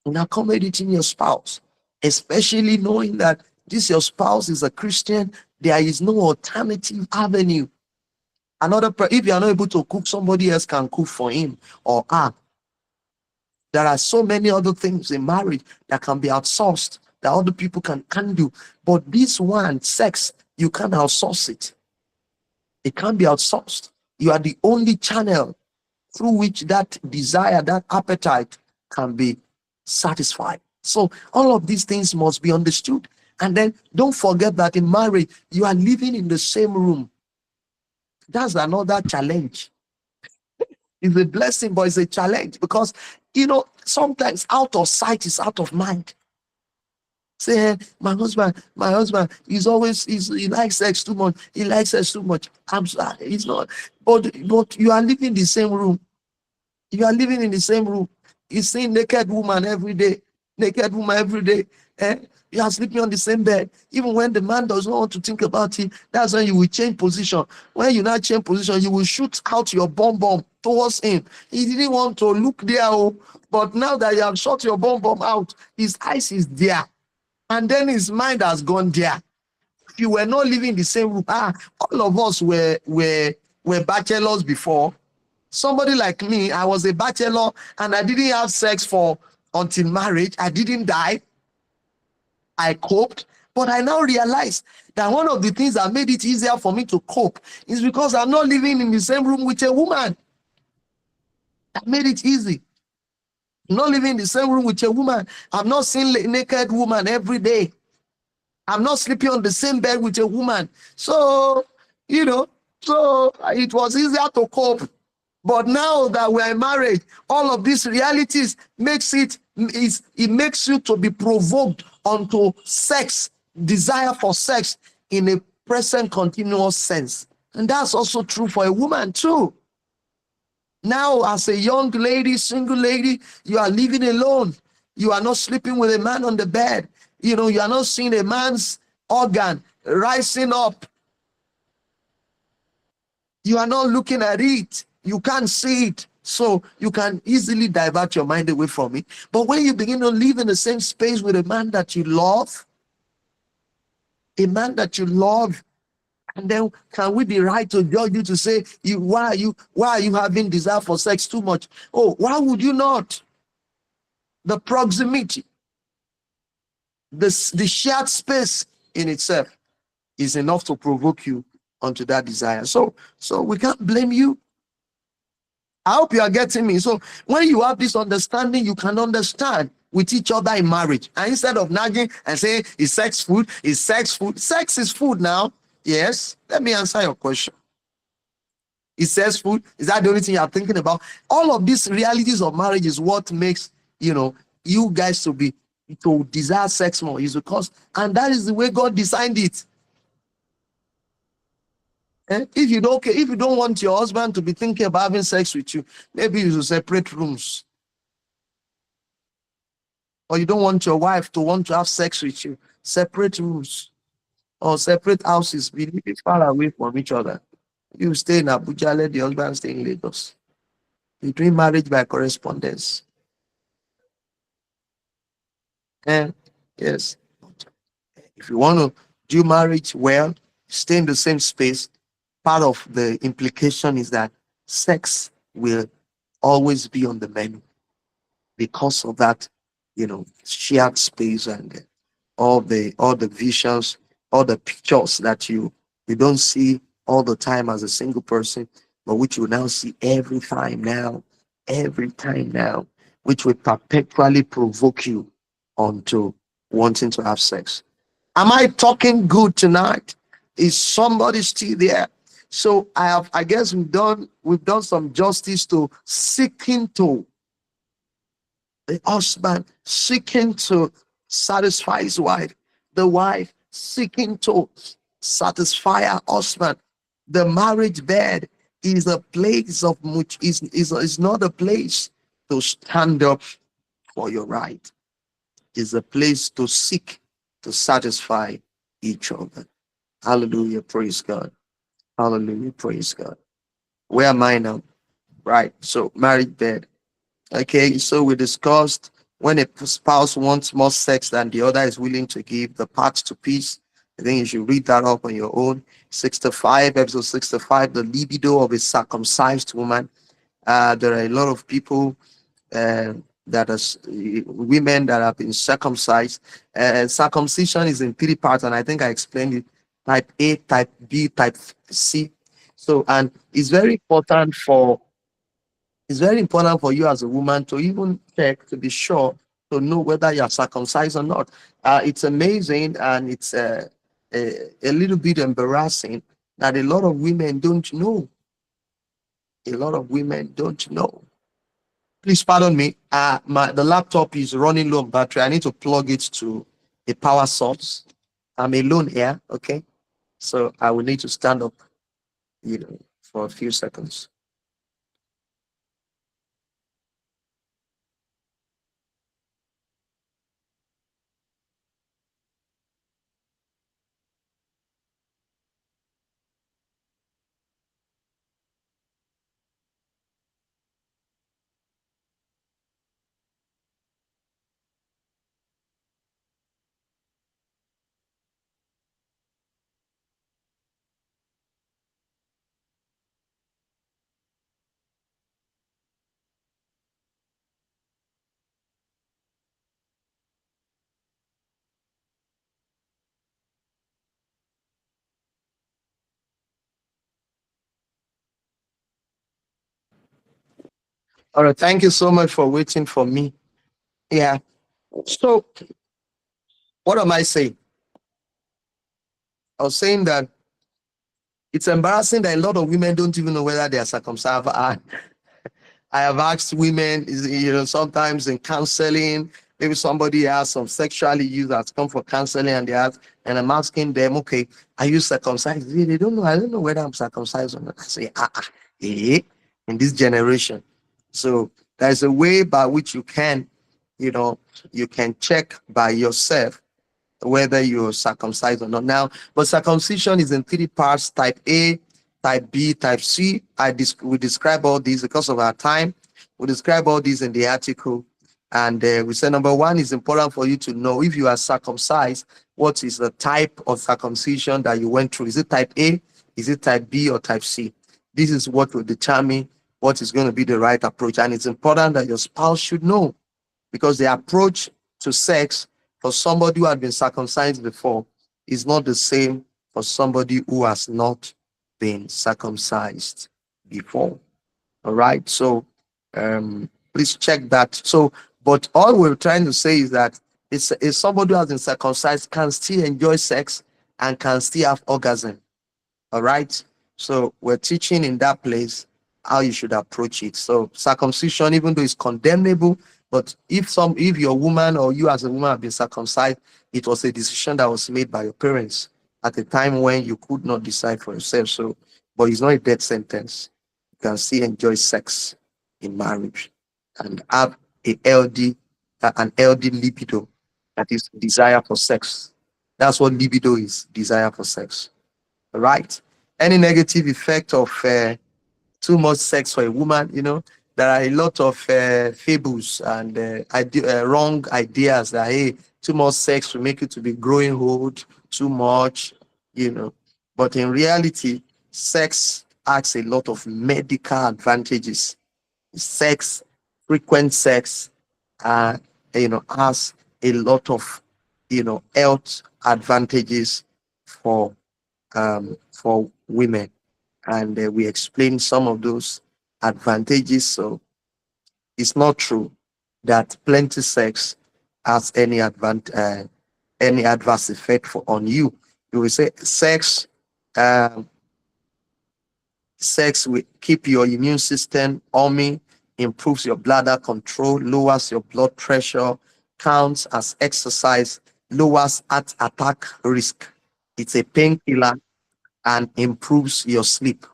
in accommodating your spouse, especially knowing that this your spouse is a Christian. There is no alternative avenue. If you are not able to cook, somebody else can cook for him or her. There are so many other things in marriage that can be outsourced, that other people can do. But this one, sex, you can't outsource it. It can't be outsourced. You are the only channel through which that desire, that appetite can be satisfied. So all of these things must be understood. And then don't forget that in marriage, you are living in the same room. That's another challenge. It's a blessing, but it's a challenge because, sometimes out of sight is out of mind. Say, hey, my husband, he likes sex too much. He likes sex too much. I'm sorry, it's not. But you are living in the same room. You are living in the same room. You see naked woman every day. Naked woman every day. You are sleeping on the same bed. Even when the man does not want to think about it, that's when you will change position. When you now change position, you will shoot out your bomb towards him. He didn't want to look there, but now that you have shot your bomb out, his eyes is there. And then his mind has gone there. If you were not living in the same room, all of us were bachelors before. Somebody like me, I was a bachelor and I didn't have sex until marriage. I didn't die. I coped. But I now realize that one of the things that made it easier for me to cope is because I'm not living in the same room with a woman. That made it easy. I'm not living in the same room with a woman. I'm not seeing a naked woman every day. I'm not sleeping on the same bed with a woman. So, so it was easier to cope. But now that we are married, all of these realities makes you to be provoked onto sex, desire for sex in a present continuous sense. And that's also true for a woman too. Now, as a young lady, single lady, you are living alone. You are not sleeping with a man on the bed. You are not seeing a man's organ rising up. You are not looking at it. You can't see it. So you can easily divert your mind away from it. But when you begin to live in the same space with a man that you love, and then can we be right to judge you to say, why are you having desire for sex too much? Oh, why would you not? The proximity, the shared space in itself is enough to provoke you onto that desire. So we can't blame you. I hope you are getting me. So when you have this understanding, you can understand with each other in marriage. And instead of nagging and saying, is sex food? Is sex food? Sex is food now. Yes. Let me answer your question. Is sex food? Is that the only thing you are thinking about? All of these realities of marriage is what makes, you guys to desire sex more, is because, and that is the way God designed it. If you don't want your husband to be thinking about having sex with you, maybe you should separate rooms. Or you don't want your wife to want to have sex with you, separate rooms or separate houses, be far away from each other. You stay in Abuja, let the husband stay in Lagos. You're doing marriage by correspondence. Yes. If you want to do marriage well, stay in the same space. Part of the implication is that sex will always be on the menu because of that, shared space and all the visions, all the pictures that you don't see all the time as a single person, but which you now see every time now, which will perpetually provoke you onto wanting to have sex. Am I talking good tonight? Is somebody still there? So I guess we've done some justice to seeking to the husband, seeking to satisfy his wife, the wife seeking to satisfy her husband. The marriage bed is a place of which is not a place to stand up for your right. It's a place to seek to satisfy each other. Hallelujah, praise God. Hallelujah, praise God. Where am I now? Right, so marriage bed. Okay, so we discussed When a spouse wants more sex than the other is willing to give, the path to peace. I think you should read that up on your own. 65, episode 65, the libido of a circumcised woman. There are a lot of people uh, that are women that have been circumcised. Circumcision is in three parts, and I think I explained it: type A, type B, type C. So, and it's very important for you as a woman to even check to be sure to know whether you're circumcised or not. It's amazing, and it's a little bit embarrassing that a lot of women don't know. A lot of women don't know. Please pardon me. The laptop is running low on battery. I need to plug it to a power source. I'm alone here, okay? So I will need to stand up, for a few seconds. All right, thank you so much for waiting for me. Yeah. So what am I saying? I was saying that it's embarrassing that a lot of women don't even know whether they are circumcised. I have asked women, sometimes in counseling, maybe somebody has some sexual issues that's come for counseling and and I'm asking them, okay, are you circumcised? They don't know. I don't know whether I'm circumcised or not. I say, in this generation. So there's a way by which you can check by yourself whether you're circumcised or not. Now, but circumcision is in three parts: type A, type B, type C. We describe all these because of our time. We describe all these in the article. And we say number one is important for you to know if you are circumcised, what is the type of circumcision that you went through? Is it type A? Is it type B or type C? This is what will determine what is going to be the right approach. And it's important that your spouse should know, because the approach to sex for somebody who had been circumcised before is not the same for somebody who has not been circumcised before. All right. So please check that. So, but all we're trying to say is that it's somebody who has been circumcised can still enjoy sex and can still have orgasm. All right. So we're teaching in that place how you should approach it. So circumcision, even though it's condemnable, but if your woman or you as a woman have been circumcised, it was a decision that was made by your parents at a time when you could not decide for yourself. So, but it's not a death sentence. You can still enjoy sex in marriage and have an LD libido, that is desire for sex. That's what libido is, desire for sex. All right. Any negative effect of too much sex for a woman, there are a lot of fables and wrong ideas that, hey, too much sex will make you to be growing old, too much, But in reality, sex has a lot of medical advantages. Frequent sex, has a lot of, health advantages for women, and we explain some of those advantages. So it's not true that plenty sex has any adverse effect on you. You will say um, sex will keep your immune system humming, improves your bladder control, lowers your blood pressure, counts as exercise, lowers heart attack risk. It's a painkiller and improves your sleep.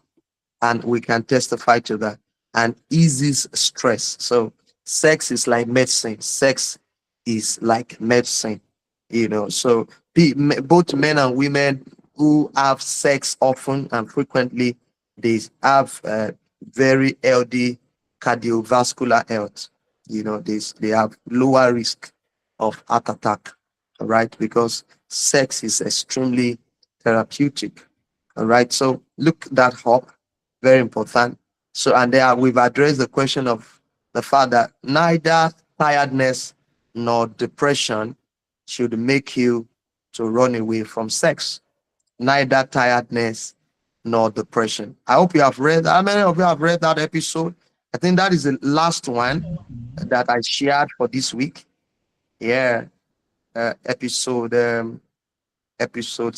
And we can testify to that, and eases stress. So sex is like medicine. Sex is like medicine, So both men and women who have sex often and frequently, they have very healthy cardiovascular health. they have lower risk of heart attack, all right, because sex is extremely therapeutic, all right. So look that up, very important. So, and there we've addressed the question of the fact that neither tiredness nor depression should make you to run away from sex. Neither tiredness nor depression. I hope you have read. How many of you have read that episode? I think that is the last one that I shared for this week. Yeah, episode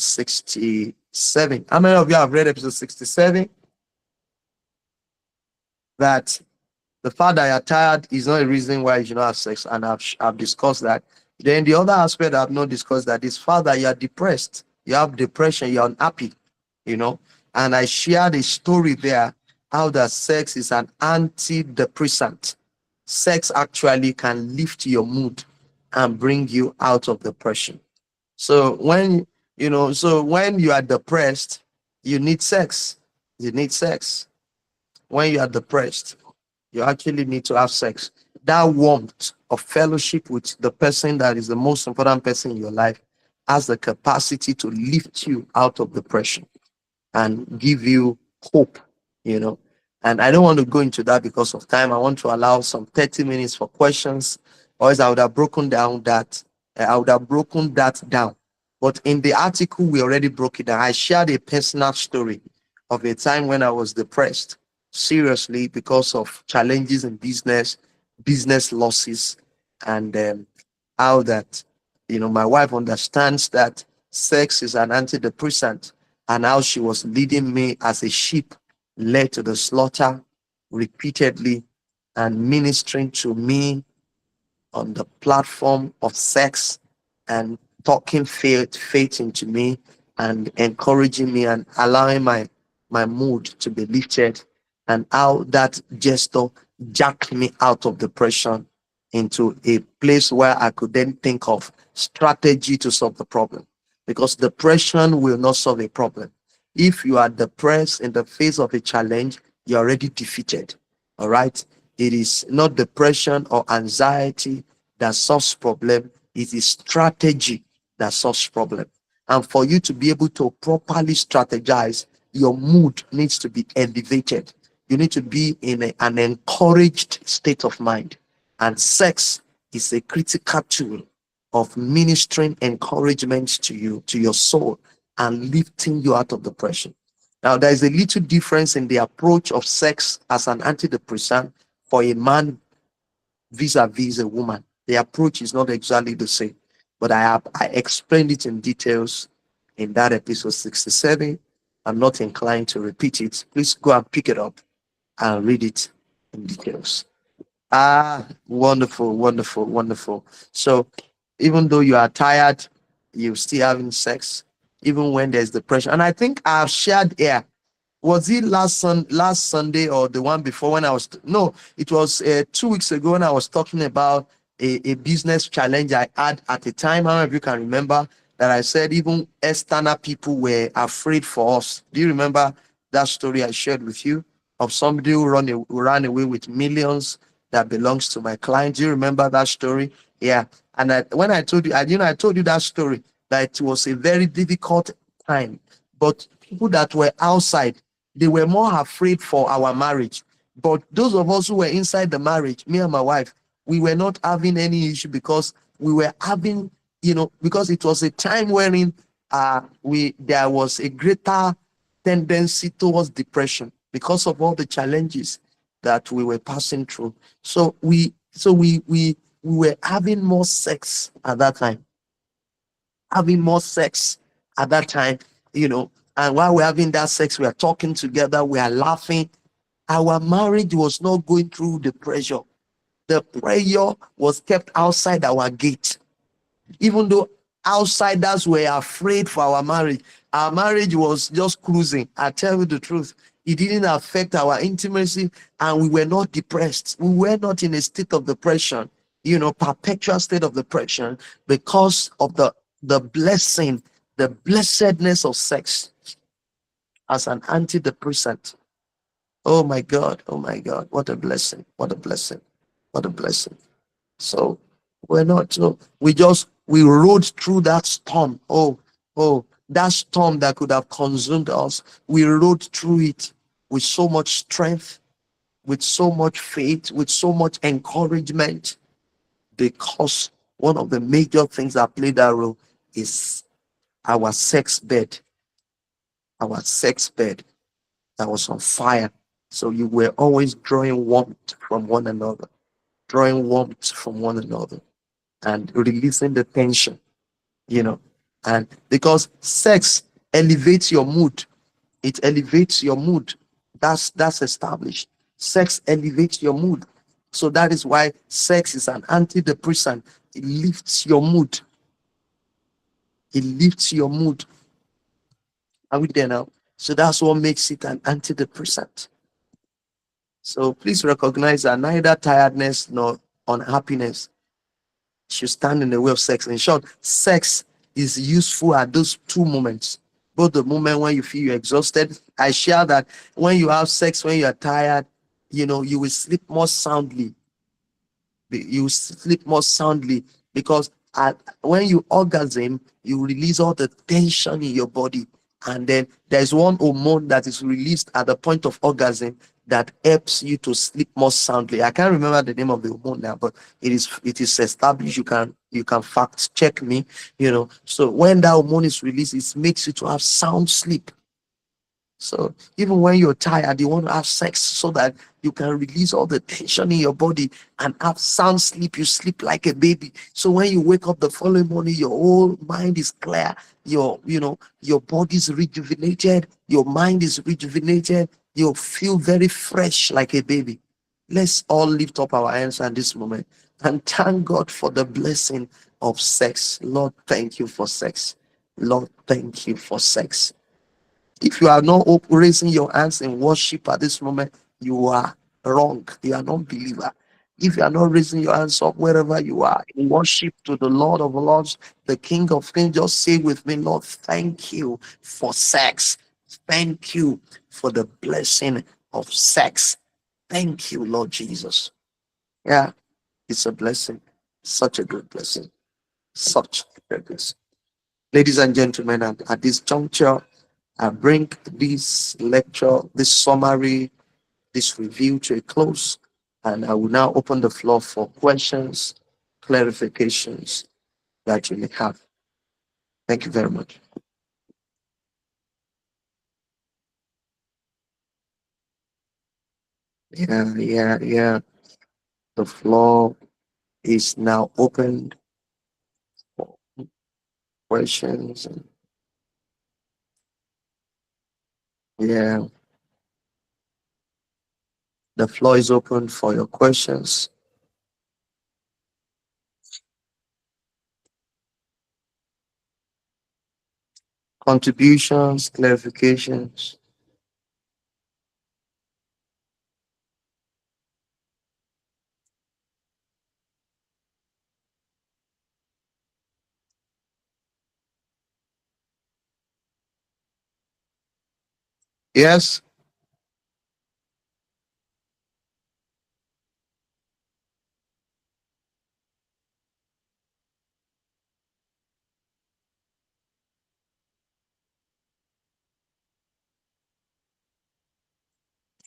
67. How many of you have read episode 67? That the fact that you're tired is not a reason why you should not have sex, and I've discussed that. Then the other aspect I've not discussed that is fact that you're depressed, you have depression, you're unhappy, and I shared a story there how that sex is an antidepressant. Sex actually can lift your mood and bring you out of depression. So when you are depressed, you need sex. You need sex. When you are depressed, you actually need to have sex. That warmth of fellowship with the person that is the most important person in your life has the capacity to lift you out of depression and give you hope, you know. And I don't want to go into that because of time. I want to allow some 30 minutes for questions, or else I would have broken down that. I would have broken that down. But in the article, we already broke it down. I shared a personal story of a time when I was depressed, seriously, because of challenges in business losses, and how that, my wife understands that sex is an antidepressant, and how she was leading me as a sheep led to the slaughter repeatedly and ministering to me on the platform of sex and talking faith into me and encouraging me and allowing my mood to be lifted, and how that gesture jacked me out of depression into a place where I could then think of strategy to solve the problem, because depression will not solve a problem. If you are depressed in the face of a challenge, you're already defeated. All right. It is not depression or anxiety that solves problem. It is strategy that solves problem. And for you to be able to properly strategize, your mood needs to be elevated. You need to be in an encouraged state of mind. And sex is a critical tool of ministering encouragement to you, to your soul, and lifting you out of depression. Now, there is a little difference in the approach of sex as an antidepressant for a man vis-a-vis a woman. The approach is not exactly the same, but I explained it in details in that episode 67. I'm not inclined to repeat it. Please go and pick it up and read it in details. Wonderful, wonderful, wonderful. So even though you are tired, you're still having sex, even when there's depression. And I think I've shared here, was it last Sunday or the one before, when I was, no, it was 2 weeks ago, when I was talking about a business challenge I had at the time. How many of you can remember that I said even external people were afraid for us? Do you remember that story I shared with you of somebody who ran away with millions that belongs to my client? Do you remember that story? Yeah. And when I told you, I told you that story, that it was a very difficult time, but people that were outside, they were more afraid for our marriage. But those of us who were inside the marriage, me and my wife, we were not having any issue, because we were having, because it was a time wherein there was a greater tendency towards depression because of all the challenges that we were passing through. So we were having more sex at that time. Having more sex at that time, and while we're having that sex, we are talking together, we are laughing. Our marriage was not going through the pressure. The pressure was kept outside our gate. Even though outsiders were afraid for our marriage was just cruising. I tell you the truth, it didn't affect our intimacy, and we were not depressed. We were not in a state of depression, perpetual state of depression, because of the blessing, the blessedness of sex as an antidepressant. Oh my God, what a blessing, what a blessing, for the blessing. So we're not, so we rode through that storm. That storm that could have consumed us. We rode through it with so much strength, with so much faith, with so much encouragement, because one of the major things that played that role is our sex bed. Our sex bed that was on fire. So you were always drawing warmth from one another, and releasing the tension, and because sex elevates your mood. It elevates your mood. That's established. Sex elevates your mood. So that is why sex is an antidepressant. It lifts your mood. It lifts your mood. Are we there now? So that's what makes it an antidepressant. So please recognize that neither tiredness nor unhappiness should stand in the way of sex. In short, sex is useful at those two moments. Both the moment when you feel you're exhausted. I share that when you have sex, when you're tired, you will sleep more soundly. You sleep more soundly because when you orgasm, you release all the tension in your body. And then there's one hormone that is released at the point of orgasm that helps you to sleep more soundly. I can't remember the name of the hormone now, but it is established. You can fact check me, So when that hormone is released, it makes you to have sound sleep. So even when you're tired, you want to have sex so that you can release all the tension in your body and have sound sleep. You sleep like a baby. So when you wake up the following morning, your whole mind is clear. Your body's rejuvenated. Your mind is rejuvenated. You feel very fresh like a baby. Let's all lift up our hands at this moment and thank God for the blessing of sex. Lord, thank you for sex. Lord, thank you for sex. If you are not raising your hands in worship at this moment, you are wrong. You are not believer. If you are not raising your hands up wherever you are in worship to the Lord of Lords, the King of Kings, just say with me, Lord, thank you for sex. Thank you for the blessing of sex. Thank you, Lord Jesus. Yeah, it's a blessing. Such a good blessing. Such a good blessing. Ladies and gentlemen, at this juncture, I bring this lecture, this summary, this review to a close, and I will now open the floor for questions, clarifications that you may have. Thank you very much. Yeah. The floor is now opened for questions. Yeah, the floor is open for your questions. Contributions, clarifications. Yes,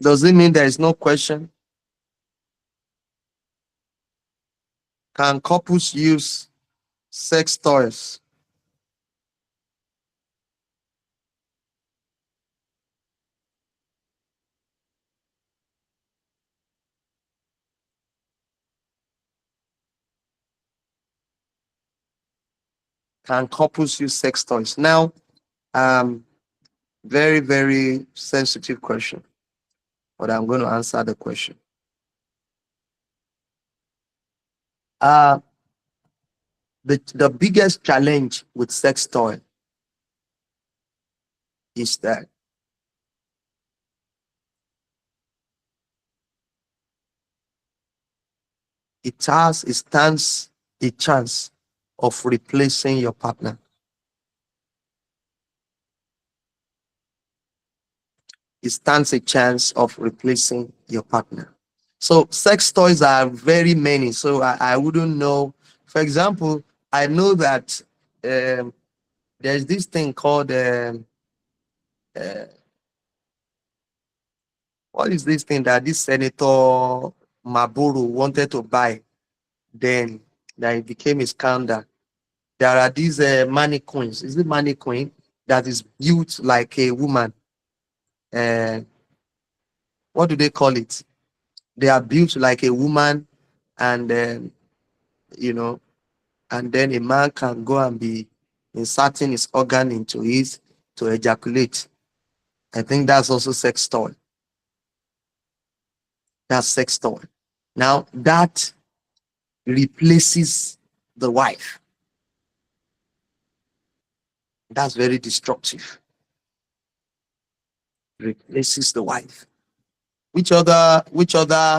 does it mean there is no question? Can couples use sex toys? Can couples use sex toys? Now, very, very sensitive question, but I'm going to answer the question. Uh, the biggest challenge with sex toy is that it stands a chance of replacing your partner. It stands a chance of replacing your partner. So sex toys are very many. So I wouldn't know. For example, I know that there's this thing called uh, what is this thing that this Senator Maburu wanted to buy? Then that it became a scandal. There are these mannequins. Is it mannequin that is built like a woman? Uh, what do they call it? They are built like a woman, and you know, and then a man can go and be inserting his organ into it to ejaculate. I think that's also sex toy. That's sex toy. Now that replaces the wife. That's very destructive. Replaces the wife. Which other uh,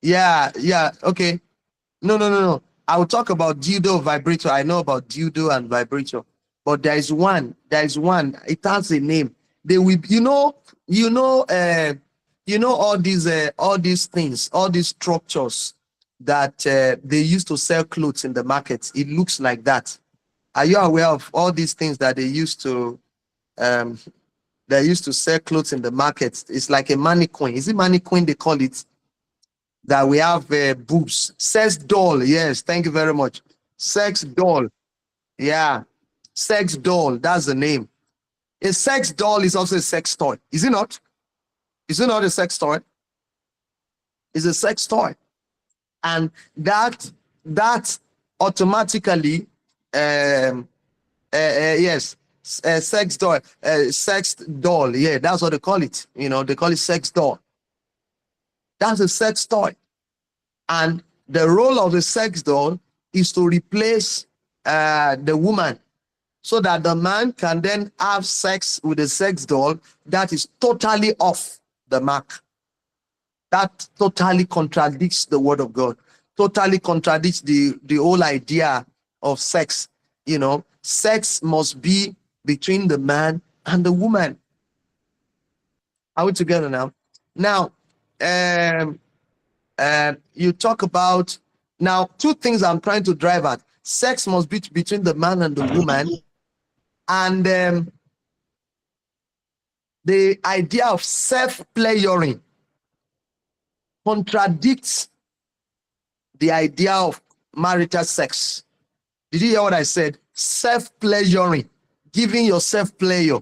yeah, okay. No. I will talk about dildo vibrator. I know about dildo and vibrator, but there is one. It has a name. They will, all these things, all these structures that they used to sell clothes in the market. It looks like that. Are you aware of all these things that they used to sell clothes in the market? It's like a mannequin. Is it mannequin they call it? That we have boobs. Sex doll. Yes, thank you very much. Sex doll. Yeah. Sex doll. That's the name. A sex doll is also a sex toy. Is it not? Is it not a sex toy? It's a sex toy. And that automatically yes, sex doll, sex doll. Yeah, that's what they call it. They call it sex doll. That's a sex toy. And the role of the sex doll is to replace the woman so that the man can then have sex with the sex doll that is totally off the mark. That totally contradicts the word of God, totally contradicts the whole idea of sex. Sex must be between the man and the woman. Are we together now? Now, you talk about now two things I'm trying to drive at. Sex must be between the man and the woman, and the idea of self-pleasuring contradicts the idea of marital sex. Did you hear what I said? Self-pleasuring, giving yourself pleasure,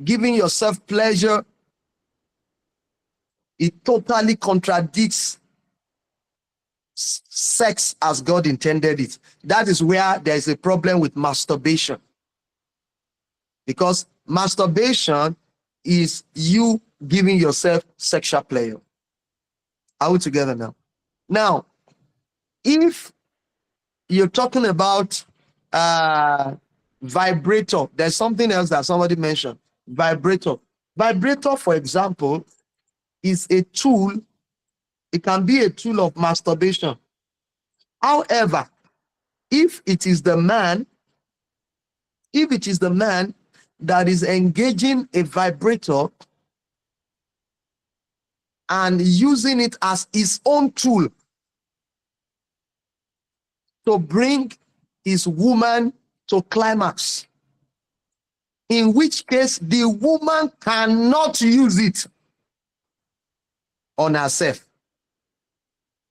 giving yourself pleasure, it totally contradicts sex as God intended it. That is where there is a problem with masturbation. Because masturbation is you giving yourself sexual pleasure. Are we together now? Now, if you're talking about vibrator, there's something else that somebody mentioned. Vibrator. Vibrator, for example, is a tool. It can be a tool of masturbation. However, if it is the man that is engaging a vibrator and using it as his own tool to bring his woman to climax, in which case the woman cannot use it on herself,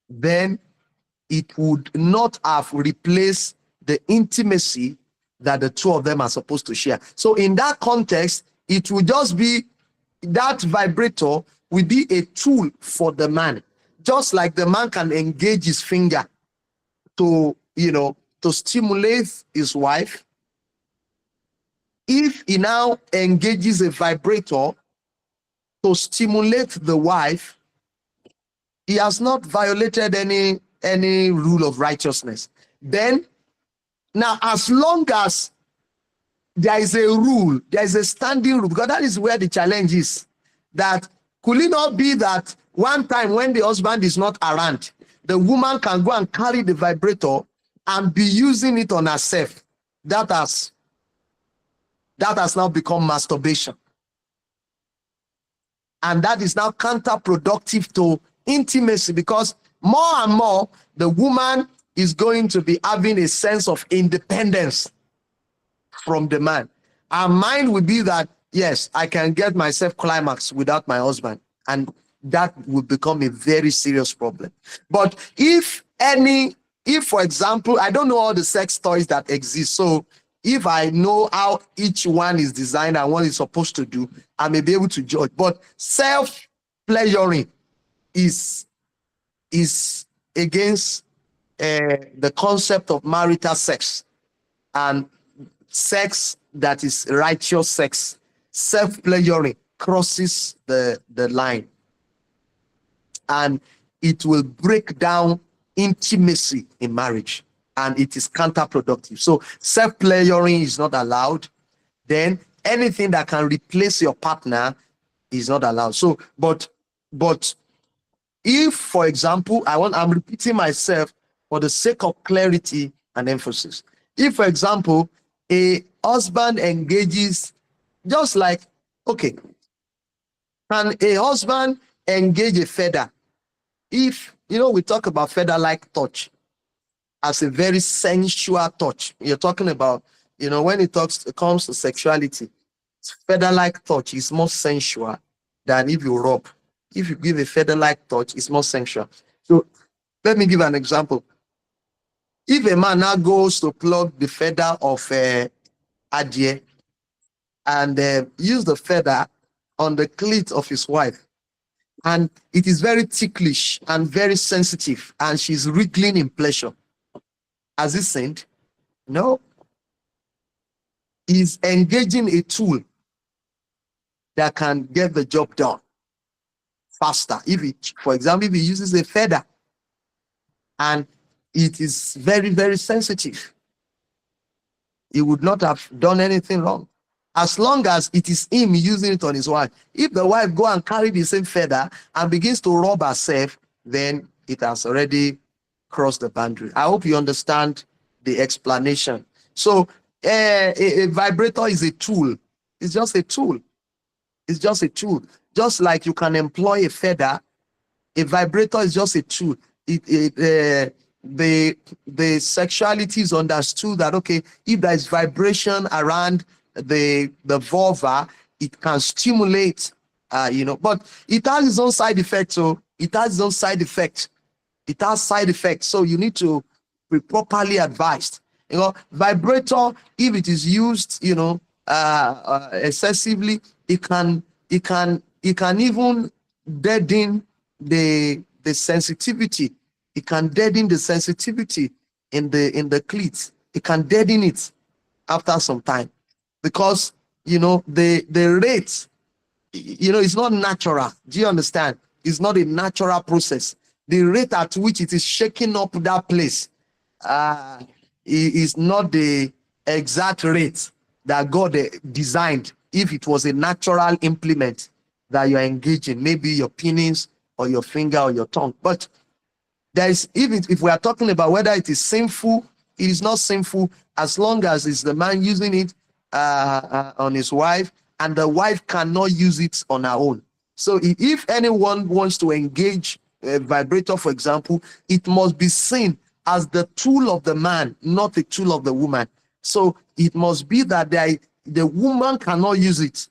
then it would not have replaced the intimacy that the two of them are supposed to share. So in that context, it will just be that vibrator will be a tool for the man, just like the man can engage his finger to stimulate his wife. If he now engages a vibrator to stimulate the wife, he has not violated any rule of righteousness. Then, now, as long as there is a rule, there is a standing rule, because that is where the challenge is. That could it not be that one time when the husband is not around, the woman can go and carry the vibrator and be using it on herself? That that has now become masturbation. And that is now counterproductive to intimacy, because more and more the woman is going to be having a sense of independence from the man. Our mind will be that, yes, I can get myself climax without my husband. And that will become a very serious problem. But if, for example, I don't know all the sex toys that exist, so if I know how each one is designed and what it's supposed to do, I may be able to judge. But self-pleasuring is against the concept of marital sex and sex that is righteous sex. Self-pleasuring crosses the line, and it will break down intimacy in marriage, and it is counterproductive. So self-pleasuring is not allowed. Then anything that can replace your partner is not allowed. So, but if, for example, I'm repeating myself for the sake of clarity and emphasis. If, for example, a husband engages, just like, okay, can a husband engage a feather? If, we talk about feather-like touch as a very sensual touch. You're talking about, when it comes to sexuality, feather-like touch is more sensual than if you rub. If you give a feather-like touch, it's more sensual. So let me give an example. If a man now goes to plug the feather of adie and use the feather on the clit of his wife, and it is very ticklish and very sensitive, and she's wriggling in pleasure, has he sinned? No. He's engaging a tool that can get the job done faster. For example, if he uses a feather and it is very, very sensitive, he would not have done anything wrong, as long as it is him using it on his wife. If the wife go and carry the same feather and begins to rub herself, then it has already crossed the boundary. I hope you understand the explanation. So a vibrator is a tool. It's just a tool. It's just a tool. Just like you can employ a feather, a vibrator is just a tool. The sexuality is understood that, okay, if there is vibration around the vulva, it can stimulate, but it has its own side effects. So it has its own side effects. It has side effects. So you need to be properly advised. Vibrator, if it is used, excessively, it can even deaden the sensitivity. It can deaden the sensitivity in the clit. It can deaden it after some time, because the rate, it's not natural. Do you understand? It's not a natural process. The rate at which it is shaking up that place is not the exact rate that God designed. If it was a natural implement that you're engaging, maybe your penis or your finger or your tongue. But there is, even if we are talking about whether it is sinful, it is not sinful as long as it's the man using it on his wife, and the wife cannot use it on her own. So if anyone wants to engage a vibrator, for example, it must be seen as the tool of the man, not the tool of the woman. So it must be that the woman cannot use it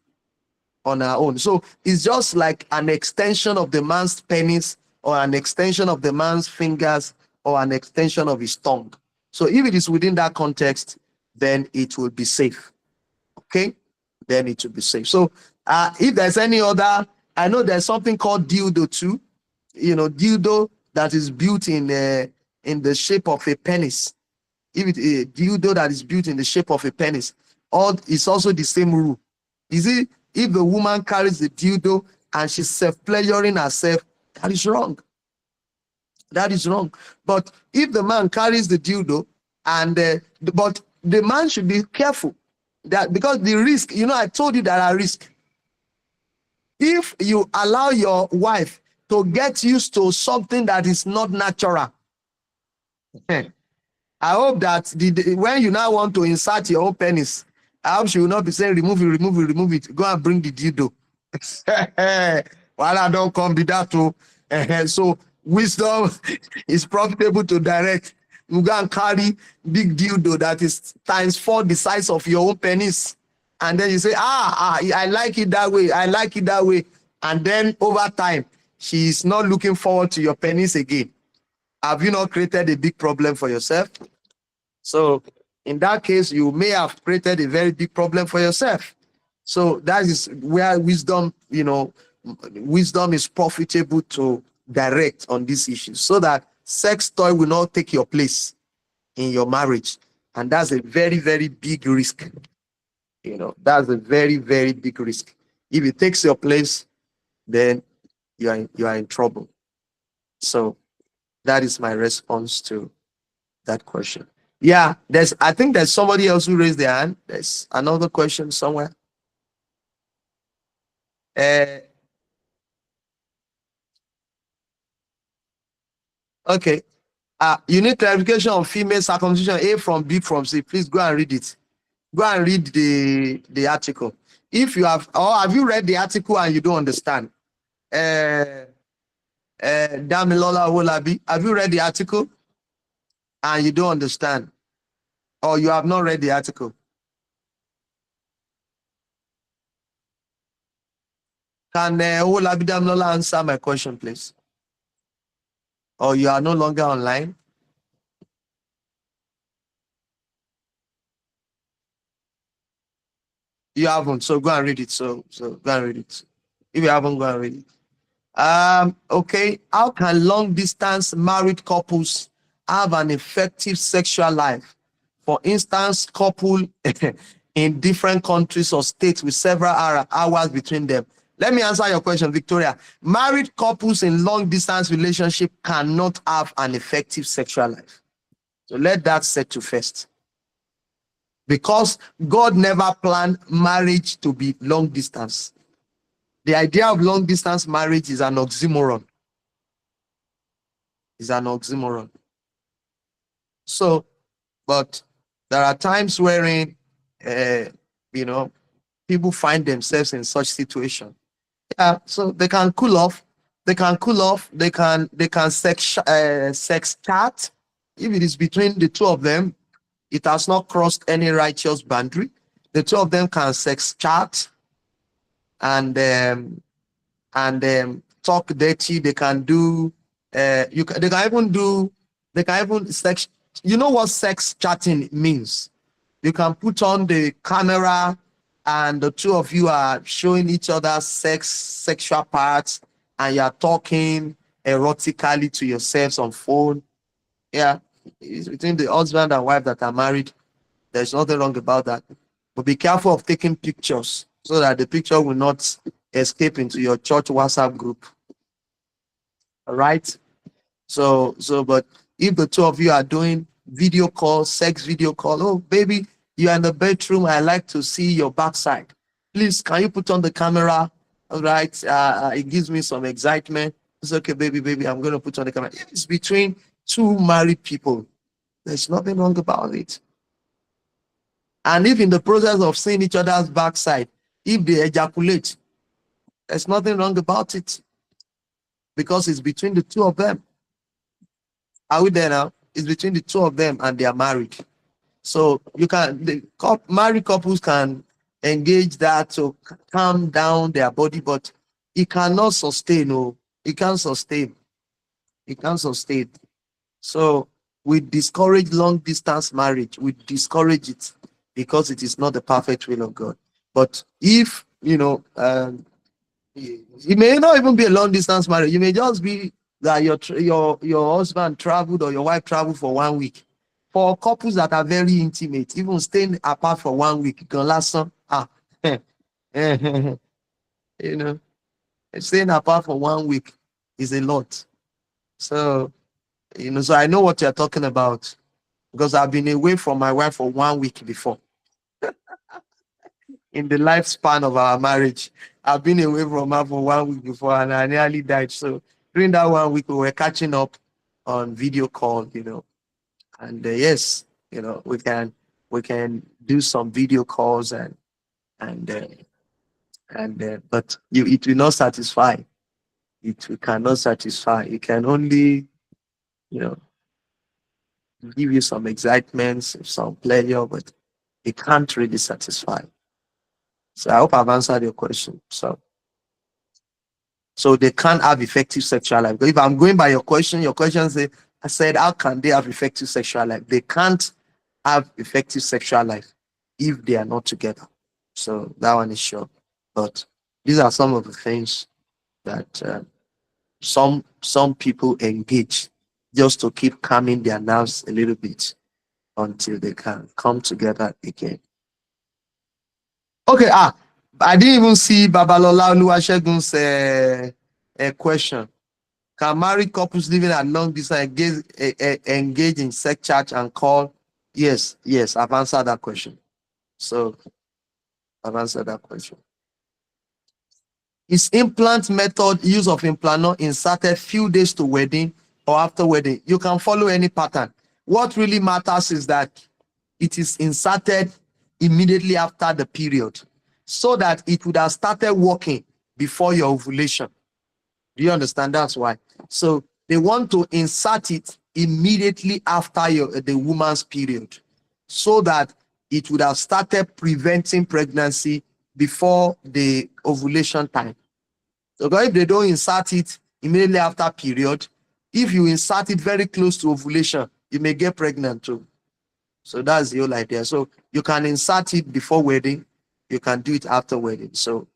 on her own. So it's just like an extension of the man's penis, or an extension of the man's fingers, or an extension of his tongue. So if it is within that context, then it will be safe. Okay? Then it will be safe. So if there's any other, I know there's something called dildo too. Dildo that is built in the shape of a penis. If it a dildo that is built in the shape of a penis, or it's also the same rule. Is it if the woman carries the dildo and she's self-pleasuring herself, that is wrong. That is wrong. But if the man carries the dildo, but the man should be careful, that because the risk, I told you there are risks. If you allow your wife to get used to something that is not natural, I hope that when you now want to insert your own penis I hope she will not be saying remove it, remove it, remove it. Go and bring the dildo. While I don't come be that too. So wisdom is profitable to direct. You go and carry big dildo that is ×4 the size of your own penis. And then you say, I like it that way. I like it that way. And then over time, she is not looking forward to your penis again. Have you not created a big problem for yourself? So in that case, you may have created a very big problem for yourself. So that is where wisdom, wisdom is profitable to direct on these issues so that sex toy will not take your place in your marriage. And that's a very, very big risk. That's a very, very big risk. If it takes your place, then you are in trouble. So that is my response to that question. Yeah, I think there's somebody else who raised their hand. There's another question somewhere. Okay. You need clarification on female circumcision, A from B from C. Please go and read it. Go and read the article. If you have, or have you read the article and you don't understand? Damilola Wolabi, have you read the article and you don't understand? Or you have not read the article? Can Wolabi Damilola answer my question, please? Or you are no longer online? You haven't, so go and read it. So go and read it. If you haven't, go and read it. Okay. How can long distance married couples have an effective sexual life? For instance, couple in different countries or states with several hours between them. Let me answer your question, Victoria. Married couples in long distance relationship cannot have an effective sexual life. So let that settle first. Because God never planned marriage to be long distance. The idea of long distance marriage is an oxymoron. It's an oxymoron. So, but there are times wherein, people find themselves in such situation. Yeah, so they can cool off. They can cool off. They can sex chat. If it is between the two of them, it has not crossed any righteous boundary. The two of them can sex chat and talk dirty. They can do. They can even sex. You know what sex chatting means? You can put on the camera and the two of you are showing each other sexual parts and you're talking erotically to yourselves on phone. Yeah, it's between the husband and wife that are married. There's nothing wrong about that. But be careful of taking pictures so that the picture will not escape into your church WhatsApp group. All right? But if the two of you are doing video call, sex video call, oh, baby, you're in the bedroom, I like to see your backside. Please, can you put on the camera? All right, it gives me some excitement. It's okay, baby, I'm going to put on the camera. It's between two married people. There's nothing wrong about it. And if in the process of seeing each other's backside, if they ejaculate, there's nothing wrong about it. Because it's between the two of them. Are we there now? It's between the two of them and they are married. So married couples can engage that to calm down their body, but it cannot sustain. Oh, it can't sustain. It can't sustain. So we discourage long distance marriage. We discourage it because it is not the perfect will of God. But if it may not even be a long distance marriage. You may just be that your husband traveled or your wife traveled for 1 week. For couples that are very intimate, even staying apart for 1 week can last some staying apart for 1 week is a lot. So so I know what you're talking about because I've been away from my wife for 1 week before. In the lifespan of our marriage, I've been away from her for 1 week before and I nearly died. So during that 1 week, we were catching up on video call, and yes, we can do some video calls but it will not satisfy. It cannot satisfy. It can only, give you some excitement, some pleasure, but it can't really satisfy. So I hope I've answered your question. So they can't have effective sexual life. If I'm going by your question I said, how can they have effective sexual life? They can't have effective sexual life if they are not together. So that one is sure. But these are some of the things that some people engage just to keep calming their nerves a little bit until they can come together again. Okay, I didn't even see Babalola Oluwasegun's question. Can married couples living at long distance engage in sex chat and call? Yes, I've answered that question. So I've answered that question. Is implant method use of implantor inserted few days to wedding or after wedding? You can follow any pattern. What really matters is that it is inserted immediately after the period so that it would have started working before your ovulation. Do you understand? That's why. So they want to insert it immediately after the woman's period so that it would have started preventing pregnancy before the ovulation time. So if they don't insert it immediately after period, if you insert it very close to ovulation, you may get pregnant too. So that's the whole idea. So you can insert it before wedding, you can do it after wedding. So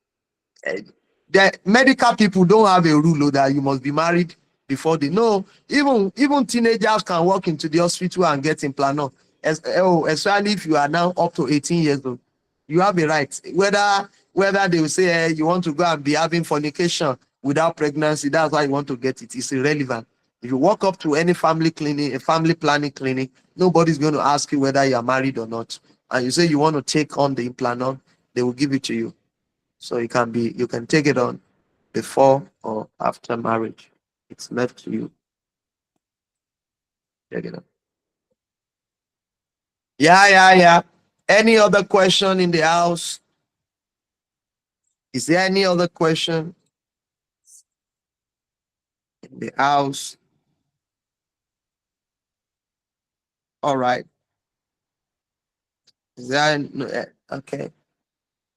the medical people don't have a rule that you must be married before they know. Even teenagers can walk into the hospital and get implanted. Especially if you are now up to 18 years old. You have a right. Whether they will say you want to go and be having fornication without pregnancy, that's why you want to get it. It's irrelevant. If you walk up to any family clinic, a family planning clinic, nobody's going to ask you whether you are married or not. And you say you want to take on the implanton, they will give it to you. So you can take it on before or after marriage. It's left to you. Check it out. Yeah. Any other question in the house? Is there any other question in the house? All right. Is there okay?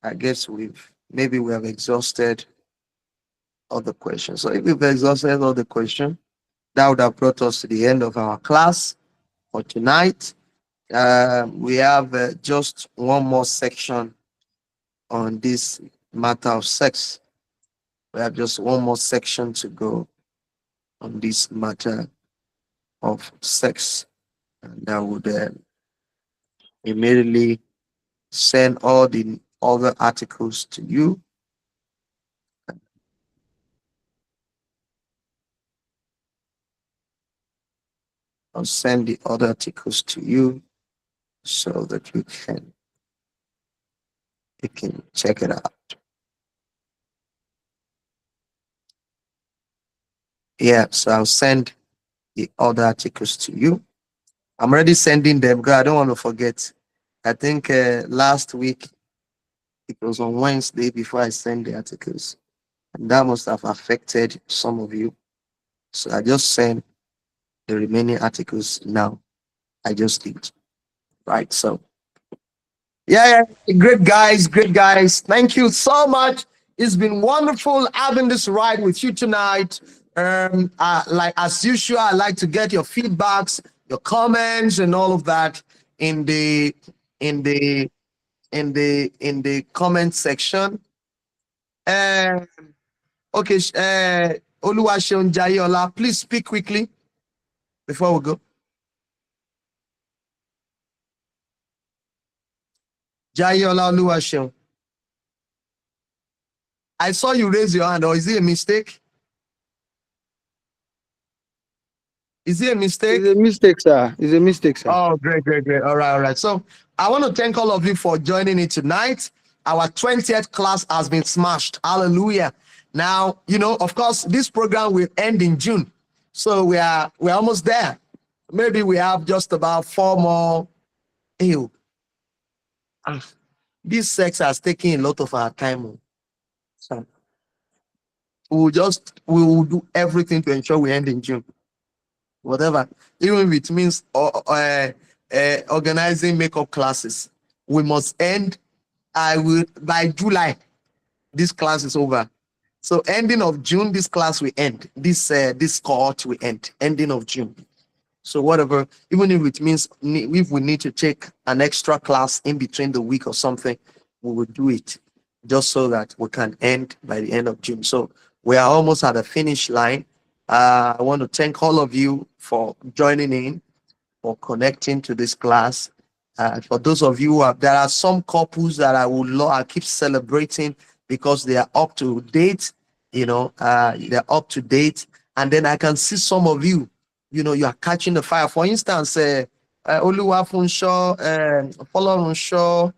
I guess we have exhausted all the questions. So if we've exhausted all the questions, that would have brought us to the end of our class for tonight. We have just one more section on this matter of sex. We have just one more section to go on this matter of sex. And I would immediately send all the other articles to you. I'll send the other articles to you so that you can check it out. Yeah, so I'll send the other articles to you. I'm already sending them because I don't want to forget. I think last week it was on Wednesday before I sent the articles, and that must have affected some of you. So I just sent the remaining articles now. I just did. Right. So yeah, great guys. Thank you so much. It's been wonderful having this ride with you tonight. Like as usual, I like to get your feedbacks, your comments, and all of that in the comment section. Okay, Oluwaseun Jayola, please speak quickly before we go. Jayola Oluwaseun. I saw you raise your hand, or is it a mistake? Is it a mistake? It's a mistake, sir. It's a mistake, sir. Oh, great. All right. So I want to thank all of you for joining me tonight. Our 20th class has been smashed. Hallelujah. Now, of course, this program will end in June. So we're almost there. Maybe we have just about 4 more. This sex has taken a lot of our time. Oh. So we will do everything to ensure we end in June. Whatever, even if it means organizing makeup classes, we must end. I will by July. This class is over. So ending of June, this class will end. This cohort will end. Ending of June. So whatever, even if it means if we need to take an extra class in between the week or something, we will do it just so that we can end by the end of June. So we are almost at the finish line. I want to thank all of you for joining in, for connecting to this class. For those of you there are some couples that I keep celebrating because they are up to date. They're up to date, and then I can see some of you. You are catching the fire. For instance, Oluwafunsho, Folorunsho,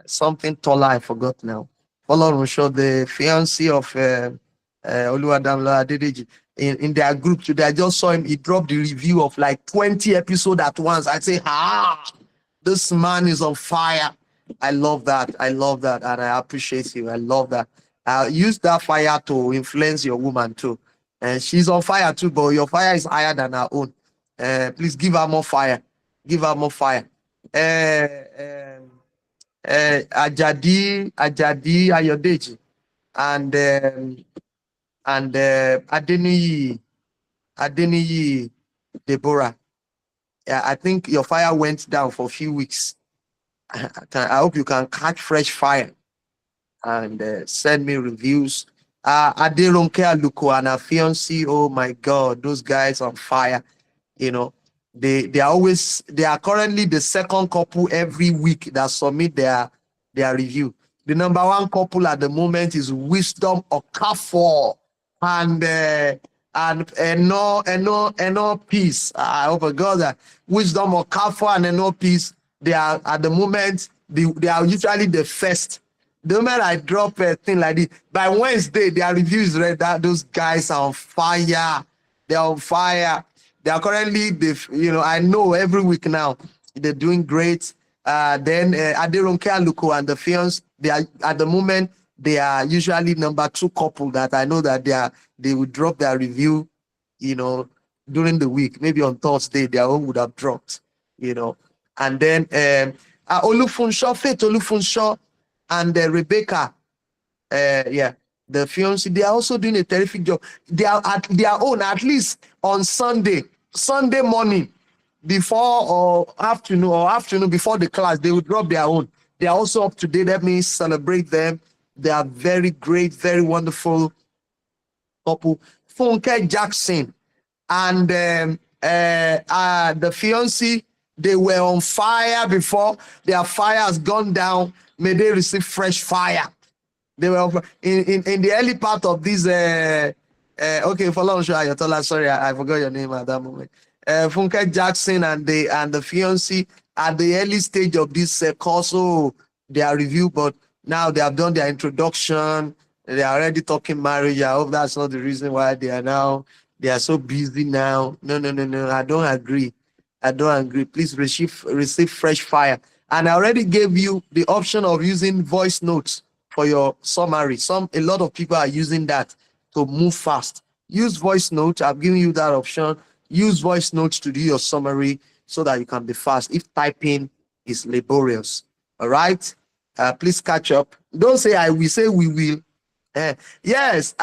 something taller, I forgot now. Folorunsho, the fiancé of Oluwadamila Adedeji, in their group today. I just saw him. He dropped the review of like 20 episodes at once. I say, this man is on fire. I love that. I love that. And I appreciate you. I love that. Use that fire to influence your woman too. And she's on fire too, but your fire is higher than her own. Please give her more fire. Give her more fire. Ajadi Ayodeji and Adeniyi Deborah. I think your fire went down for a few weeks. I hope you can catch fresh fire and send me reviews. Aderonke Aluko and her fiancé, oh my God, those guys on fire. They are currently the second couple every week that submit their review. The number one couple at the moment is Wisdom Okafor and no peace. I hope God that Wisdom Okafor and no peace. They are at the moment. They are usually the first. The moment I drop a thing like this, by Wednesday their review is read. That those guys are on fire. They're on fire. They are currently, I know every week now they're doing great. Then Aderonke Aluko and the fiance, they are at the moment they are usually number two couple that I know that they will drop their review, during the week. Maybe on Thursday their own would have dropped, And then Olufunsho, Faith Olufunsho, and Rebecca, the fiance, they are also doing a terrific job. They are at their own, at least on Sunday morning, before or afternoon before the class, they will drop their own. They are also up to date. Let me celebrate them. They are very great, very wonderful couple. Funke Jackson and the fiancé, they were on fire before. Their fire has gone down. May they receive fresh fire. They were in the early part of this. Okay, for long, sorry, I forgot your name at that moment. Funke Jackson and the fiancé at the early stage of this course, their review, but now they have done their introduction. They are already talking marriage. I hope that's not the reason why they are so busy now. No. I don't agree. Please receive fresh fire. And I already gave you the option of using voice notes for your summary. A lot of people are using that to move fast. Use voice notes. I've given you that option. Use voice notes to do your summary so that you can be fast if typing is laborious. All right? Please catch up. Don't say I will, say we will. Yes.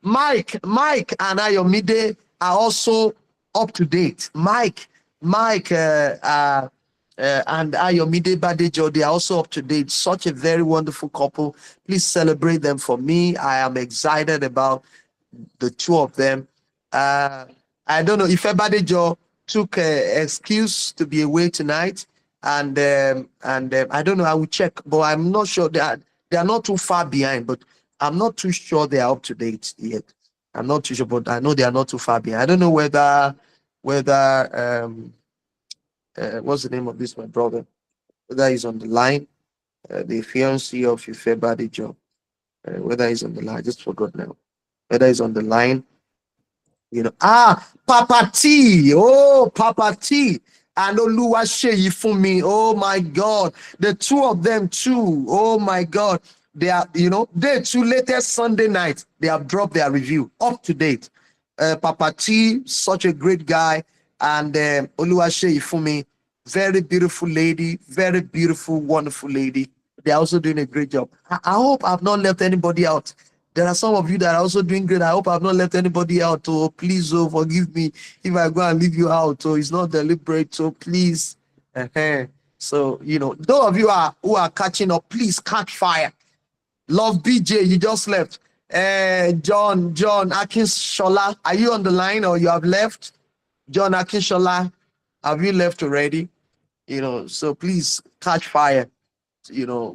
Mike and Ayomide are also up to date. Mike and Ayomide Badejo, they are also up to date. Such a very wonderful couple. Please celebrate them for me. I am excited about the two of them. I don't know if Badejo took an excuse to be away tonight, and I don't know. I will check, but I'm not sure. They are not too far behind, but I'm not too sure they are up to date yet. I'm not too sure, but I know they are not too far behind. I don't know whether what's the name of this, my brother? Whether he's on the line, the fiancé of Ife Badejo. Whether he's on the line, I just forgot now. Whether he's on the line. Papa T. Oh, Papa T. And Oluwaseyi for me. Oh my God. The two of them too. Oh my God. They are, they too latest Sunday night. They have dropped their review up to date. Papa T, such a great guy. And Oluwaseyi for me, very beautiful lady, very beautiful, wonderful lady. They're also doing a great job. I hope I've not left anybody out. There are some of you that are also doing great. I hope I've not left anybody out. Oh, please, forgive me if I go and leave you out. So it's not deliberate. So please. So, those of you who are catching up, please catch fire. Love BJ, you just left. John Akinshola, are you on the line or you have left? John Akinshola, have you left already? So please catch fire.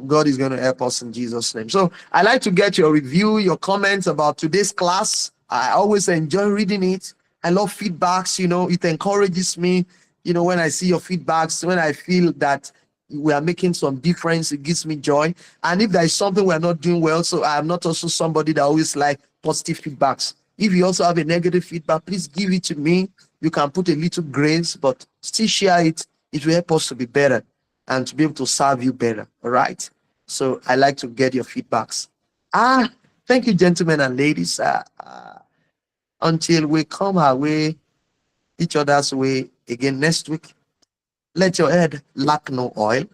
God is going to help us in Jesus' name. So I like to get your review, your comments about today's class. I always enjoy reading it. I love feedbacks. It encourages me. When I see your feedbacks, when I feel that we are making some difference, it gives me joy. And if there is something we're not doing well, so I am not also somebody that always like positive feedbacks. If you also have a negative feedback, please give it to me. You can put a little grace, but still share it. It will help us to be better and to be able to serve you better. All right. So I like to get your feedbacks. Thank you, gentlemen and ladies. Until we come our way, each other's way again next week, let your head lack no oil.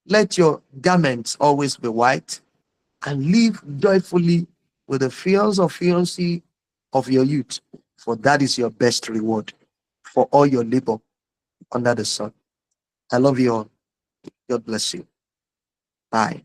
Let your garments always be white, and live joyfully with the fiancé of your youth, for that is your best reward for all your labor under the sun. I love you all. God bless you. Bye.